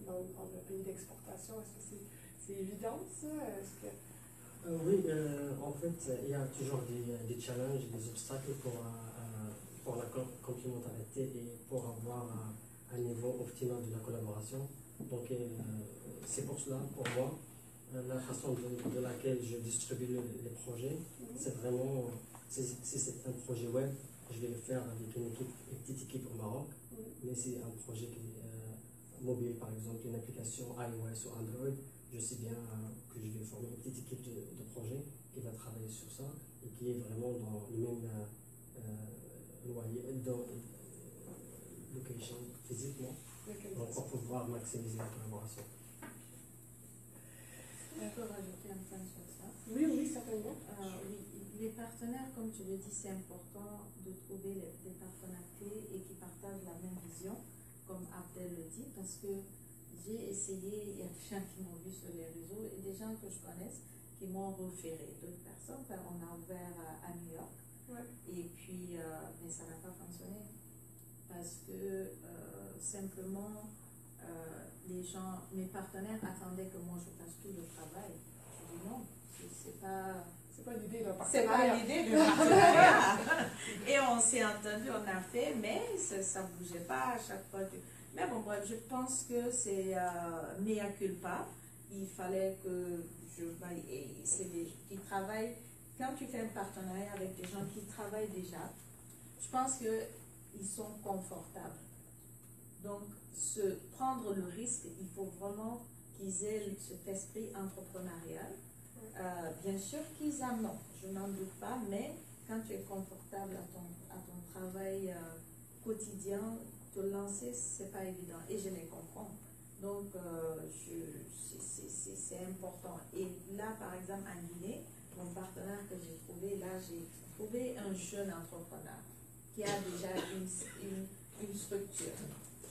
dans le pays d'exportation, est-ce que c'est évident, ça? Est-ce que... Oui, en fait, il y a toujours des challenges, des obstacles pour la complémentarité et pour avoir un niveau optimal de la collaboration. Donc, c'est pour cela, pour moi, la façon de laquelle je distribue les projets, c'est vraiment, si c'est un projet web, je vais le faire avec une petite équipe au Maroc, mais c'est un projet qui est mobile, par exemple, une application iOS ou Android, je sais bien que je vais former une petite équipe de projet qui va travailler sur ça et qui est vraiment dans le même location physiquement, donc pour pouvoir maximiser la collaboration. Je peux rajouter un point sur ça. Oui, oui, certainement. Oui, les partenaires, comme tu le dis, c'est important de trouver des partenaires clés et qui partagent la même vision, comme Abdel le dit, parce que j'ai essayé, il y a des gens qui m'ont vu sur les réseaux et des gens que je connaisse qui m'ont référé, d'autres personnes. Enfin, on a ouvert à New York, et puis, mais ça n'a pas fonctionné parce que simplement les gens, mes partenaires attendaient que moi je fasse tout le travail. Je dis non, c'est pas. C'est pas l'idée d'un C'est partenariat. pas l'idée du partenariat. Et on s'est entendu, on a fait, mais ça ne bougeait pas à chaque fois. Mais bon, bref, je pense que c'est mea culpa. Il fallait que je vaille. Et c'est des qui travaillent. Quand tu fais un partenariat avec des gens qui travaillent déjà, je pense qu'ils sont confortables. Donc, prendre le risque, il faut vraiment qu'ils aient cet esprit entrepreneurial. Bien sûr qu'ils en ont, je n'en doute pas, mais quand tu es confortable à ton travail quotidien, te lancer, c'est pas évident. Et je les comprends. Donc, c'est important. Et là, par exemple, en Guinée, mon partenaire que j'ai trouvé, là, j'ai trouvé un jeune entrepreneur qui a déjà une structure,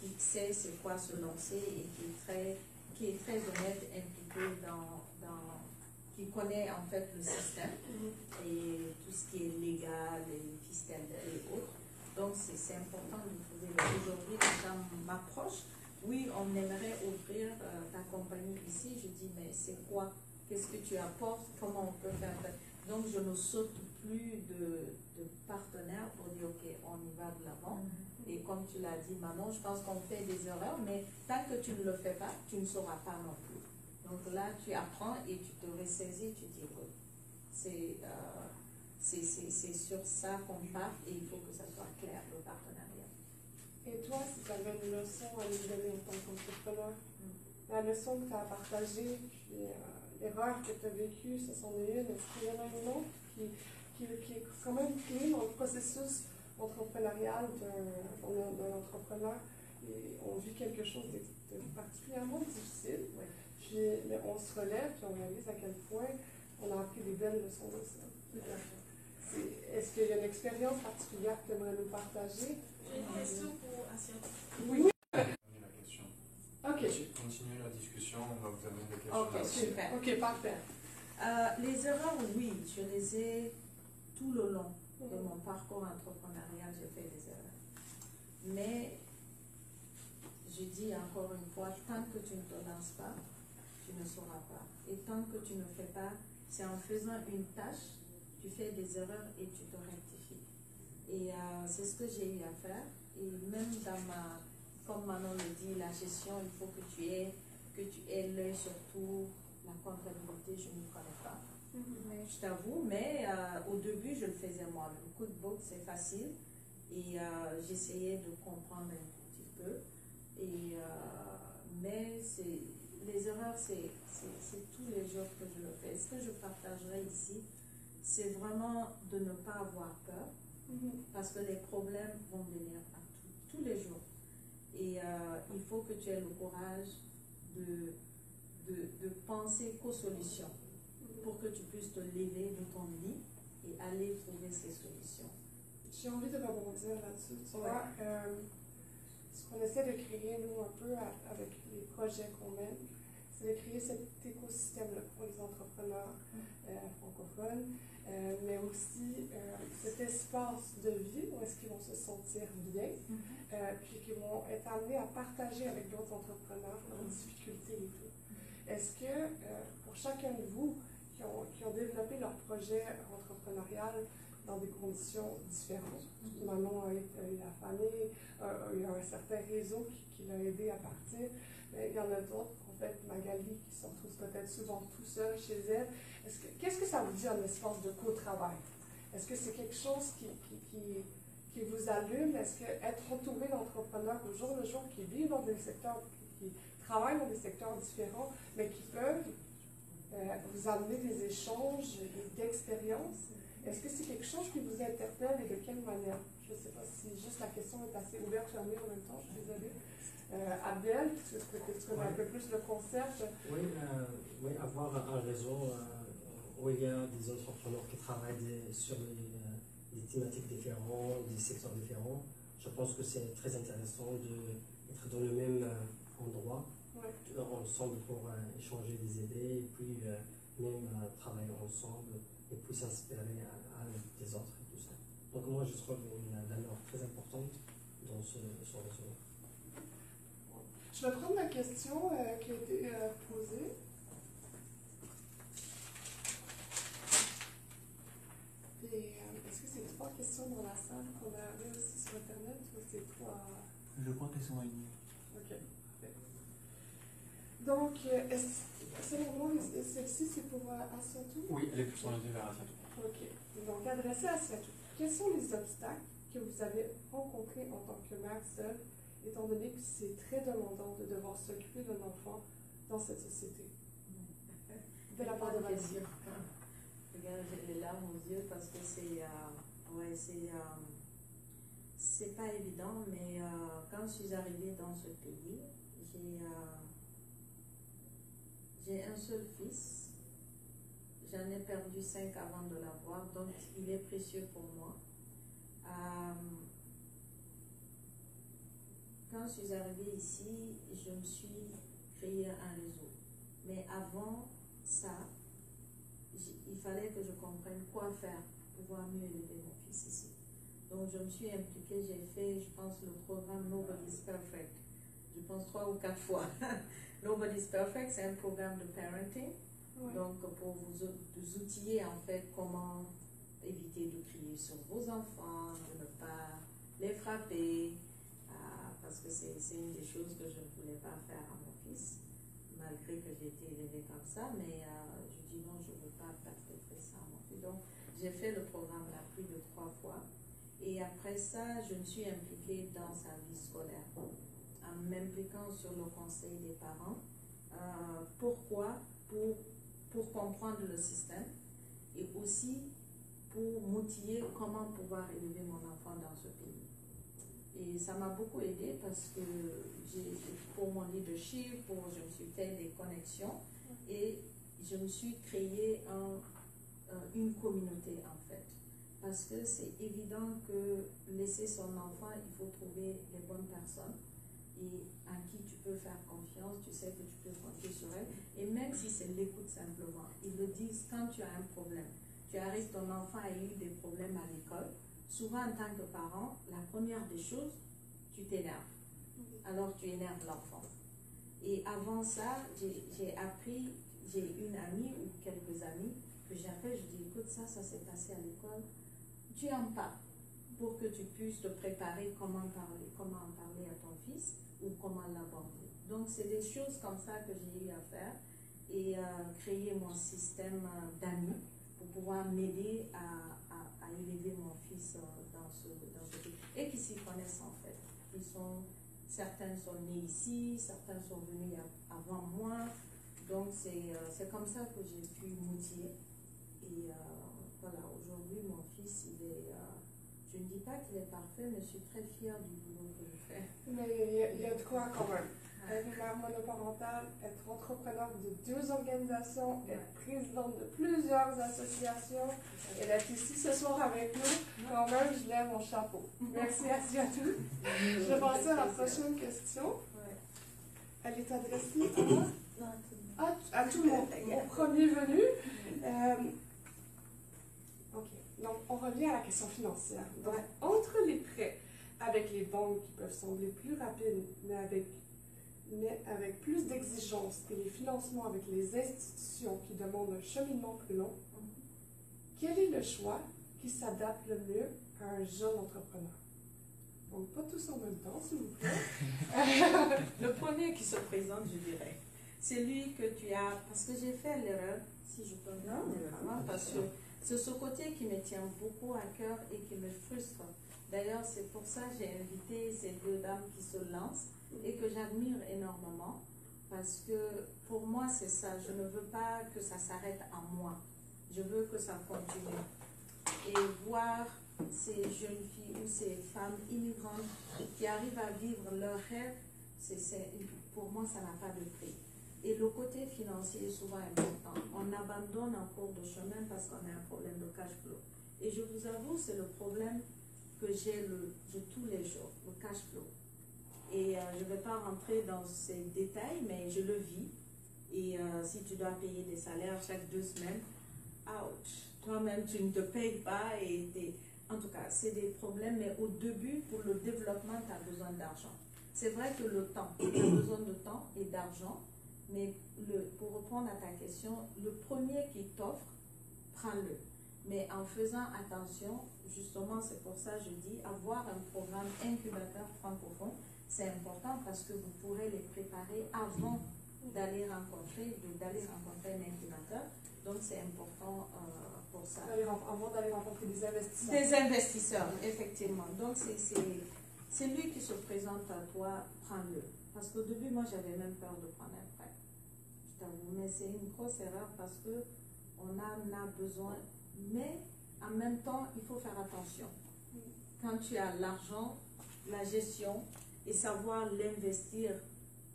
qui sait c'est quoi se lancer et qui est très honnête, impliqué qui connaît en fait le système et tout ce qui est légal et fiscal et autres. Donc c'est important de trouver. Aujourd'hui, les gens m'approchent. Oui, on aimerait ouvrir ta compagnie ici. Je dis, mais c'est quoi? Qu'est-ce que tu apportes? Comment on peut faire? Donc je ne saute plus de partenaires pour dire, ok, on y va de l'avant. Et comme tu l'as dit, Manon, je pense qu'on fait des erreurs, mais tant que tu ne le fais pas, tu ne sauras pas non plus. Donc là, tu apprends et tu te ressaisis, tu dis, oui, c'est sur ça qu'on part et il faut que ça soit clair, le partenariat. Et toi, si tu avais une leçon à nous donner en tant qu'entrepreneur, la leçon que tu as partagée, puis l'erreur que tu as vécue, ce sont des une. Est-ce qu'il y en a une autre qui est quand même clé dans le processus entrepreneurial d'un entrepreneur? Et on vit quelque chose de particulièrement difficile. Mais on se relève et on réalise à quel point on a appris des belles leçons de ça. Est-ce qu'il y a une expérience particulière que tu aimerais nous partager? J'ai une question pour Asia. Oui. La question. Ok. Continuez la discussion, on va vous amener des questions. Ok, super. Ok, parfait. Les erreurs, oui, je les ai tout le long de mon parcours entrepreneurial, j'ai fait des erreurs. Mais je dis encore une fois, tant que tu ne te lances pas, tu ne sauras pas. Et tant que tu ne fais pas, c'est en faisant une tâche, tu fais des erreurs et tu te rectifies. Et c'est ce que j'ai eu à faire. Et même comme Manon le dit, la gestion, il faut que tu aies l'œil sur tout. La comptabilité, je ne connais pas. Je t'avoue, mais au début, je le faisais moi-même. QuickBooks, c'est facile. Et j'essayais de comprendre un petit peu. Mais les erreurs, c'est tous les jours que je le fais. Ce que je partagerai ici, c'est vraiment de ne pas avoir peur, parce que les problèmes vont venir à tous les jours. Et il faut que tu aies le courage de penser qu'aux solutions, pour que tu puisses te lever de ton lit et aller trouver ces solutions. J'ai envie de rebondir là-dessus. Tu vois, ce qu'on essaie de créer, nous, un peu avec les projets qu'on mène, c'est de créer cet écosystème-là pour les entrepreneurs francophones, mais aussi cet espace de vie où est-ce qu'ils vont se sentir bien, puis qu'ils vont être amenés à partager avec d'autres entrepreneurs leurs difficultés et tout. Est-ce que pour chacun de vous qui ont développé leur projet entrepreneurial dans des conditions différentes, Manon a eu la famille, il y a un certain réseau qui l'a aidé à partir, mais il y en a d'autres, en fait, Magali, qui se retrouve peut-être souvent tout seul chez elle. Qu'est-ce que ça vous dit un espace de co-travail? Est-ce que c'est quelque chose qui vous allume? Est-ce que être entouré d'entrepreneurs au jour le jour qui vivent dans des secteurs, qui travaillent dans des secteurs différents, mais qui peuvent vous amener des échanges d'expériences, est-ce que c'est quelque chose qui vous interpelle et de quelle manière? Je ne sais pas si juste la question est assez ouverte, fermée en même temps, je suis désolée. Abdel, tu connais un peu plus le concept. Oui, avoir un réseau où il y a des entrepreneurs qui travaillent sur des thématiques différentes, des secteurs différents, je pense que c'est très intéressant d'être dans le même endroit, ensemble pour échanger des idées, et puis même travailler ensemble, et puis s'inspirer à des autres et tout ça. Donc moi je trouve une valeur très importante dans ce réseau. Je vais prendre la question qui a été posée. Est-ce que c'est 3 questions dans la salle qu'on a amenées aussi sur Internet ou c'est 3? Je crois qu'elles sont réunies. Ok. Donc, celle-ci, c'est pour Asiatou? Oui, elle est plus orientée vers Asiatou. Ok. Donc, adressée à Asiatou. Quels sont les obstacles que vous avez rencontrés en tant que mère seule, étant donné que c'est très demandant de devoir s'occuper d'un enfant dans cette société? De la part de votre question. Regarde, j'ai les larmes aux yeux parce que c'est pas évident, mais quand je suis arrivée dans ce pays, j'ai un seul fils. J'en ai perdu 5 avant de l'avoir, donc il est précieux pour moi. Quand je suis arrivée ici, je me suis créé un réseau. Mais avant ça, il fallait que je comprenne quoi faire pour pouvoir mieux élever mon fils ici. Donc je me suis impliquée, j'ai fait, je pense, le programme Nobody's Perfect. Je pense 3 ou 4 fois. Nobody's Perfect, c'est un programme de parenting. Ouais. Donc pour vous outiller en fait comment éviter de crier sur vos enfants, de ne pas les frapper, parce que c'est une des choses que je ne voulais pas faire à mon fils, malgré que j'ai été élevée comme ça, mais je dis non, je ne veux pas perpétrer ça à mon fils. Donc j'ai fait le programme là plus de 3 fois, et après ça, je me suis impliquée dans sa vie scolaire, en m'impliquant sur le conseil des parents. Pourquoi? Pour comprendre le système, et aussi pour m'outiller comment pouvoir élever mon enfant dans ce pays. Et ça m'a beaucoup aidé parce que pour mon leadership, je me suis fait des connexions et je me suis créé une communauté en fait. Parce que c'est évident que laisser son enfant, il faut trouver les bonnes personnes et à qui tu peux faire confiance, tu sais que tu peux compter sur elle. Et même si c'est l'écoute simplement, ils le disent quand tu as un problème. Tu arrives, ton enfant a eu des problèmes à l'école. Souvent, en tant que parent, la première des choses, tu t'énerves. Alors, tu énerves l'enfant. Et avant ça, j'ai appris, j'ai une amie ou quelques amis que j'appelle, je dis, écoute, ça s'est passé à l'école. Tu en parles pour que tu puisses te préparer comment en parler à ton fils ou comment l'aborder. Donc, c'est des choses comme ça que j'ai eu à faire et créer mon système d'amis pour pouvoir m'aider à élever mon fils dans ce pays. Et qui s'y connaissent en fait. Certains sont nés ici, certains sont venus avant moi. Donc c'est comme ça que j'ai pu m'outiller. Et voilà, aujourd'hui mon fils, je ne dis pas qu'il est parfait, mais je suis très fière du boulot que je fais. Mais il y a de quoi quand même. Être mère monoparentale, être entrepreneur de 2 organisations, être présidente de plusieurs associations et d'être ici ce soir avec nous, quand même, je lève mon chapeau. Merci à tous. Je vais passer à la prochaine question. Elle est adressée à tout le monde. Mon premier venu. Ok, donc on revient à la question financière. Donc, entre les prêts avec les banques qui peuvent sembler plus rapides, mais avec plus d'exigences et les financements avec les institutions qui demandent un cheminement plus long, quel est le choix qui s'adapte le mieux à un jeune entrepreneur? Donc, pas tous en même temps, s'il vous plaît. Le premier qui se présente, je dirais, c'est lui que tu as, parce que j'ai fait l'erreur, si je peux me permettre, parce que c'est ce côté qui me tient beaucoup à cœur et qui me frustre. D'ailleurs, c'est pour ça que j'ai invité ces deux dames qui se lancent et que j'admire énormément, parce que pour moi, c'est ça. Je ne veux pas que ça s'arrête à moi. Je veux que ça continue. Et voir ces jeunes filles ou ces femmes immigrantes qui arrivent à vivre leurs rêves, pour moi, ça n'a pas de prix. Et le côté financier est souvent important. On abandonne en cours de chemin parce qu'on a un problème de cash flow. Et je vous avoue, c'est le problème que j'ai de tous les jours, le cash flow. Et je ne vais pas rentrer dans ces détails, mais je le vis. Et si tu dois payer des salaires chaque 2 semaines, ouch, toi-même tu ne te payes pas. En tout cas, c'est des problèmes, mais au début, pour le développement, tu as besoin d'argent. C'est vrai que le temps, tu as besoin de temps et d'argent, mais pour répondre à ta question, le premier qui t'offre, prends-le. Mais en faisant attention, justement, c'est pour ça que je dis, avoir un programme incubateur francophone, c'est important parce que vous pourrez les préparer avant d'aller rencontrer un incubateur. Donc, c'est important pour ça. Avant d'aller rencontrer des investisseurs. Des investisseurs, effectivement. Donc, c'est lui qui se présente à toi, prends-le. Parce qu'au début, moi, j'avais même peur de prendre un prêt. Je t'avoue, mais c'est une grosse erreur parce qu'on en a besoin. Mais en même temps, il faut faire attention. Quand tu as l'argent, la gestion et savoir l'investir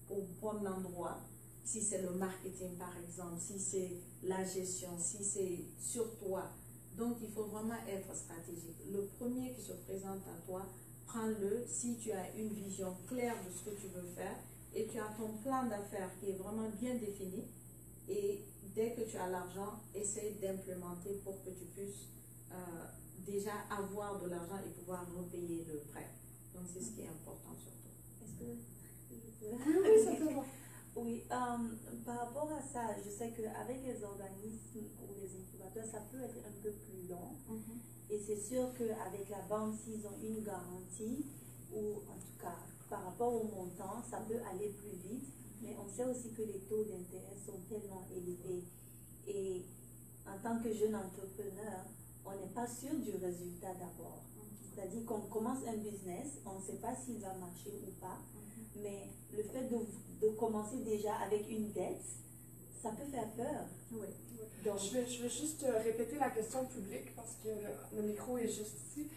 au bon endroit, si c'est le marketing par exemple, si c'est la gestion, si c'est sur toi. Donc il faut vraiment être stratégique. Le premier qui se présente à toi, prends-le si tu as une vision claire de ce que tu veux faire et tu as ton plan d'affaires qui est vraiment bien défini. Et dès que tu as l'argent, essaye d'implémenter pour que tu puisses déjà avoir de l'argent et pouvoir repayer le prêt. Donc c'est ce qui est important surtout. Est-ce que Oui, simplement. Oui, par rapport à ça, je sais qu'avec les organismes ou les incubateurs, ça peut être un peu plus long. Et c'est sûr qu'avec la banque, s'ils ont une garantie, ou en tout cas par rapport au montant, ça peut aller plus vite. Mais on sait aussi que les taux d'intérêt sont tellement élevés. Et en tant que jeune entrepreneur, on n'est pas sûr du résultat d'abord. C'est-à-dire qu'on commence un business, on ne sait pas s'il va marcher ou pas. Mais le fait de commencer déjà avec une dette, ça peut faire peur. Oui. Donc, je vais juste répéter la question publique parce que le micro est juste ici.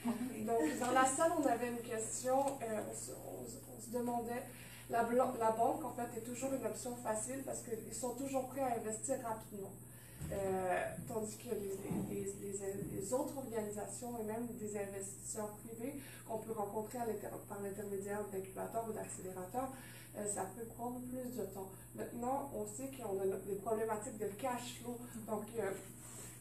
Donc, dans la salle, on avait une question, on se demandait, la banque, en fait, est toujours une option facile parce qu'ils sont toujours prêts à investir rapidement. Tandis que les autres organisations et même des investisseurs privés qu'on peut rencontrer par l'intermédiaire d'incubateurs ou d'accélérateurs, ça peut prendre plus de temps. Maintenant, on sait qu'on a des problématiques de cash flow. Donc,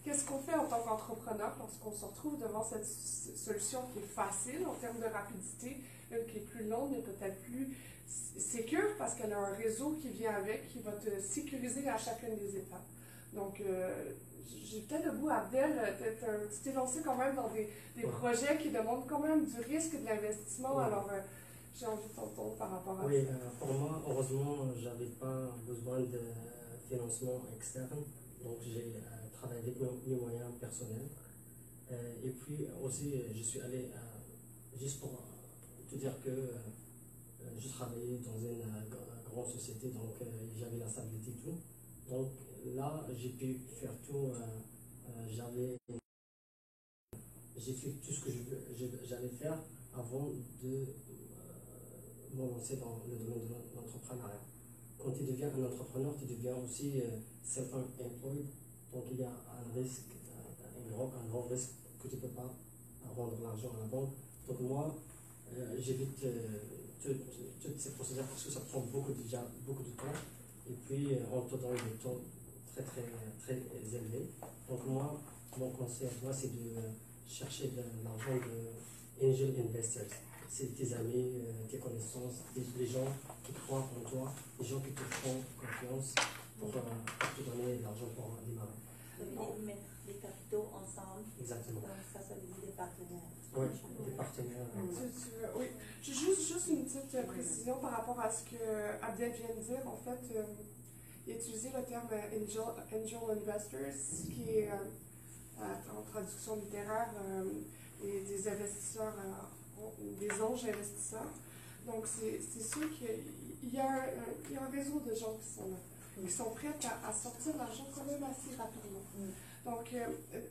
qu'est-ce qu'on fait en tant qu'entrepreneur lorsqu'on se retrouve devant cette solution qui est facile en termes de rapidité, une qui est plus longue mais peut-être plus sécure parce qu'elle a un réseau qui vient avec, qui va te sécuriser à chacune des étapes. Donc, j'ai peut-être le goût, Abdel, tu t'es lancé quand même dans des projets qui demandent quand même du risque de l'investissement. Alors, j'ai envie de t'entendre par rapport à ça. Oui, pour moi, heureusement, je n'avais pas besoin de financement externe. Donc, j'ai travaillé avec mes moyens personnels. Et puis aussi, je suis allé, juste pour te dire que je travaillais dans une grande société, donc j'avais la stabilité et tout. Donc là, j'ai pu faire tout. J'ai fait tout ce que j'allais faire avant de me lancer dans le domaine de l'entrepreneuriat. Quand tu deviens un entrepreneur, tu deviens aussi self-employed. Donc il y a un risque, un grand risque que tu ne peux pas rendre l'argent à la banque. Donc moi, j'évite toutes ces procédures parce que ça prend beaucoup de temps. Et puis on te donne des taux très élevés. Donc moi, mon conseil à toi, c'est de chercher de l'argent de angel investors. c'est tes amis, tes connaissances, les gens qui croient en toi, les gens qui te font confiance pour te donner de l'argent pour démarrer. Donc, mettre les capitaux ensemble. Exactement. Donc, ça veut dire des partenaires. Oui, des partenaires. Oui, j'ai juste une petite précision par rapport à ce que Abdel vient de dire. En fait, il a utilisé le terme angel investors, qui est en traduction littéraire des investisseurs, des anges investisseurs. Donc, c'est sûr qu'il y a un réseau de gens qui sont prêts à sortir l'argent quand même assez rapidement. Donc,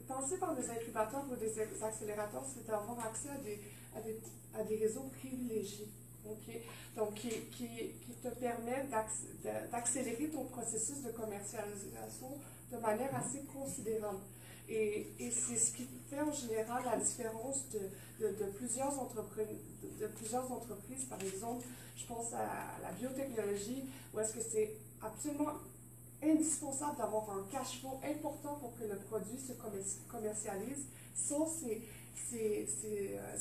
penser par des incubateurs ou des accélérateurs, c'est d'avoir accès à des réseaux privilégiés. Okay? Donc, qui te permettent d'accélérer ton processus de commercialisation de manière assez considérable. Et c'est ce qui fait en général la différence de plusieurs entreprises. Par exemple, je pense à la biotechnologie, où est-ce que c'est absolument indispensable d'avoir un cash flow important pour que le produit se commercialise. Sans ces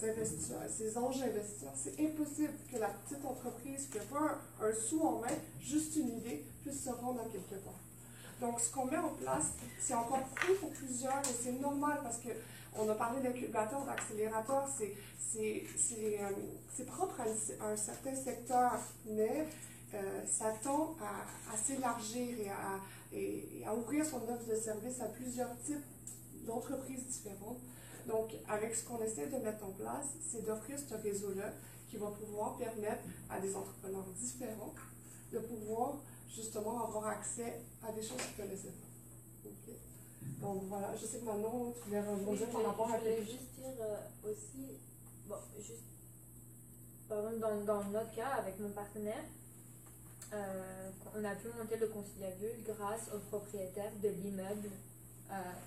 investisseurs, ces anges investisseurs, c'est impossible que la petite entreprise qui n'a pas un sou en main, juste une idée, puisse se rendre à quelque part. Donc, ce qu'on met en place, c'est encore plus pour plusieurs, et c'est normal parce qu'on a parlé d'incubateur, d'accélérateur, c'est propre à un certain secteur, mais ça tend à s'élargir et à ouvrir son offre de service à plusieurs types d'entreprises différentes. Donc, avec ce qu'on essaie de mettre en place, c'est d'offrir ce réseau-là qui va pouvoir permettre à des entrepreneurs différents de pouvoir justement avoir accès à des choses qu'ils ne connaissaient pas. Okay. Donc voilà, je sais que Manon, tu voulais rebondir par rapport à... Je voulais juste dire aussi, bon, juste, par exemple, dans notre cas, avec mon partenaire, on a pu monter le conciliabule grâce au propriétaire de l'immeuble.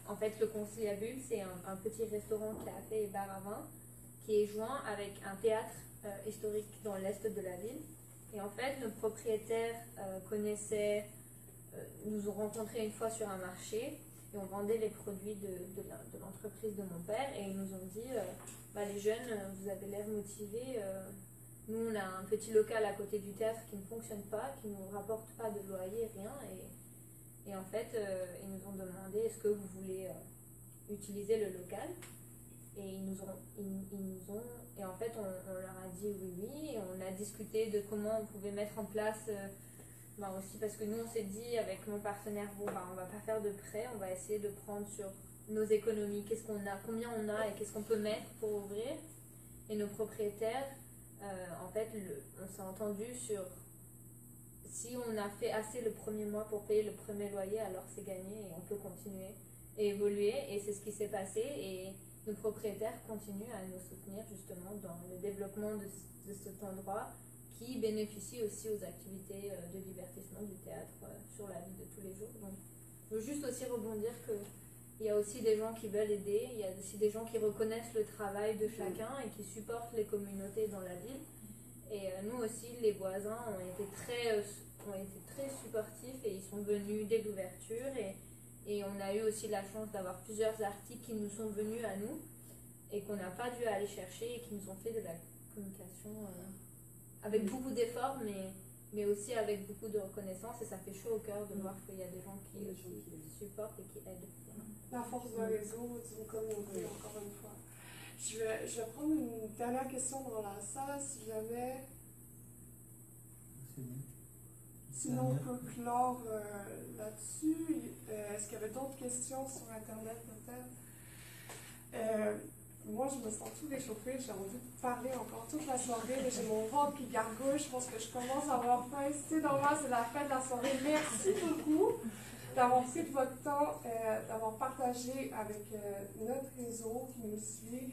En fait, le conciliabule, c'est un petit restaurant café et bar à vin qui est joint avec un théâtre historique dans l'est de la ville. Et en fait, nos propriétaires nous ont rencontrés une fois sur un marché et on vendait les produits de l'entreprise de mon père et ils nous ont dit les jeunes, vous avez l'air motivés. Nous, on a un petit local à côté du théâtre qui ne fonctionne pas, qui ne nous rapporte pas de loyer, rien. Et en fait, ils nous ont demandé est-ce que vous voulez utiliser le local. Et et en fait, on leur a dit oui. Et on a discuté de comment on pouvait mettre en place, aussi parce que nous, on s'est dit avec mon partenaire, on va pas faire de prêt, on va essayer de prendre sur nos économies, qu'est-ce qu'on a, combien on a et qu'est-ce qu'on peut mettre pour ouvrir. Et nos propriétaires, en fait, on s'est entendu sur si on a fait assez le premier mois pour payer le premier loyer, alors c'est gagné et on peut continuer et évoluer. Et c'est ce qui s'est passé. Et nos propriétaires continuent à nous soutenir justement dans le développement de cet endroit qui bénéficie aussi aux activités de divertissement du théâtre sur la vie de tous les jours. Donc, je veux juste aussi rebondir qu'il y a aussi des gens qui veulent aider, il y a aussi des gens qui reconnaissent le travail de chacun et qui supportent les communautés dans la ville. Et nous aussi, les voisins ont été très supportifs et ils sont venus dès l'ouverture. Et on a eu aussi la chance d'avoir plusieurs articles qui nous sont venus à nous et qu'on n'a pas dû aller chercher et qui nous ont fait de la communication avec beaucoup d'efforts, mais aussi avec beaucoup de reconnaissance. Et ça fait chaud au cœur de voir qu'il y a des gens qui supportent et qui aident. La force d'un réseau, d'une communauté, encore une fois. Je vais prendre une dernière question dans la salle, si jamais... Sinon, on peut clore là-dessus. Est-ce qu'il y avait d'autres questions sur Internet, peut-être? Moi, je me sens tout réchauffée. J'ai envie de parler encore toute la soirée, mais j'ai mon ventre qui gargouille. Je pense que je commence à avoir faim. C'est normal, c'est la fin de la soirée. Merci beaucoup d'avoir pris de votre temps, d'avoir partagé avec notre réseau qui nous suit,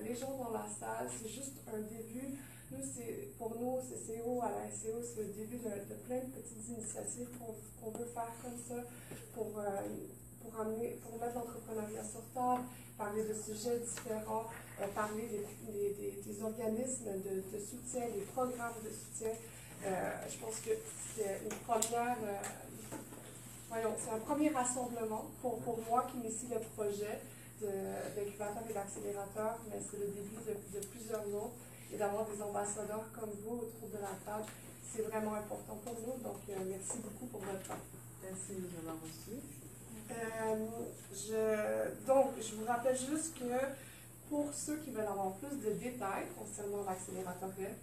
les gens dans la salle. C'est juste un début. Pour nous, CCO, à la SCO, c'est le début de plein de petites initiatives qu'on veut faire comme ça pour mettre l'entrepreneuriat sur table, parler de sujets différents, parler des organismes de soutien, des programmes de soutien. Je pense que c'est c'est un premier rassemblement pour moi qui initie le projet d'incubateur et d'accélérateur, mais c'est le début de plusieurs autres. et d'avoir des ambassadeurs comme vous autour de la table, c'est vraiment important pour nous. Donc, merci beaucoup pour votre temps. Merci de nous avoir reçus. Donc, je vous rappelle juste que pour ceux qui veulent avoir plus de détails concernant l'accélérateur REF,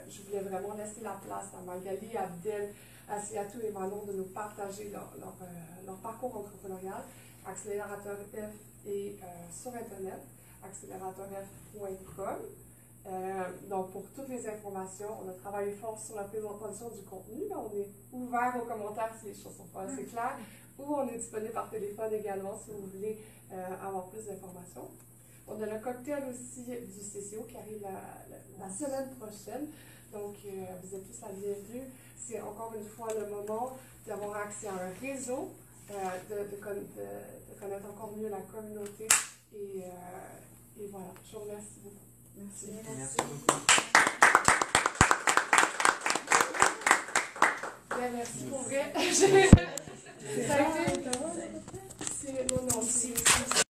je voulais vraiment laisser la place à Magali, Abdel, Asiatou et Manon de nous partager leur parcours entrepreneurial. Accélérateur F est sur Internet, accélérateurf.com. Donc, pour toutes les informations, on a travaillé fort sur la présentation du contenu. On est ouvert aux commentaires si les choses ne sont pas assez claires, ou on est disponible par téléphone également si vous voulez avoir plus d'informations. On a le cocktail aussi du CCO qui arrive la semaine prochaine. Donc, vous êtes tous la bienvenue. C'est encore une fois le moment d'avoir accès à un réseau, de connaître encore mieux la communauté. Et voilà, je vous remercie beaucoup. Merci. Merci beaucoup. Bien, merci pour vrai. Ça a été... Non, c'est...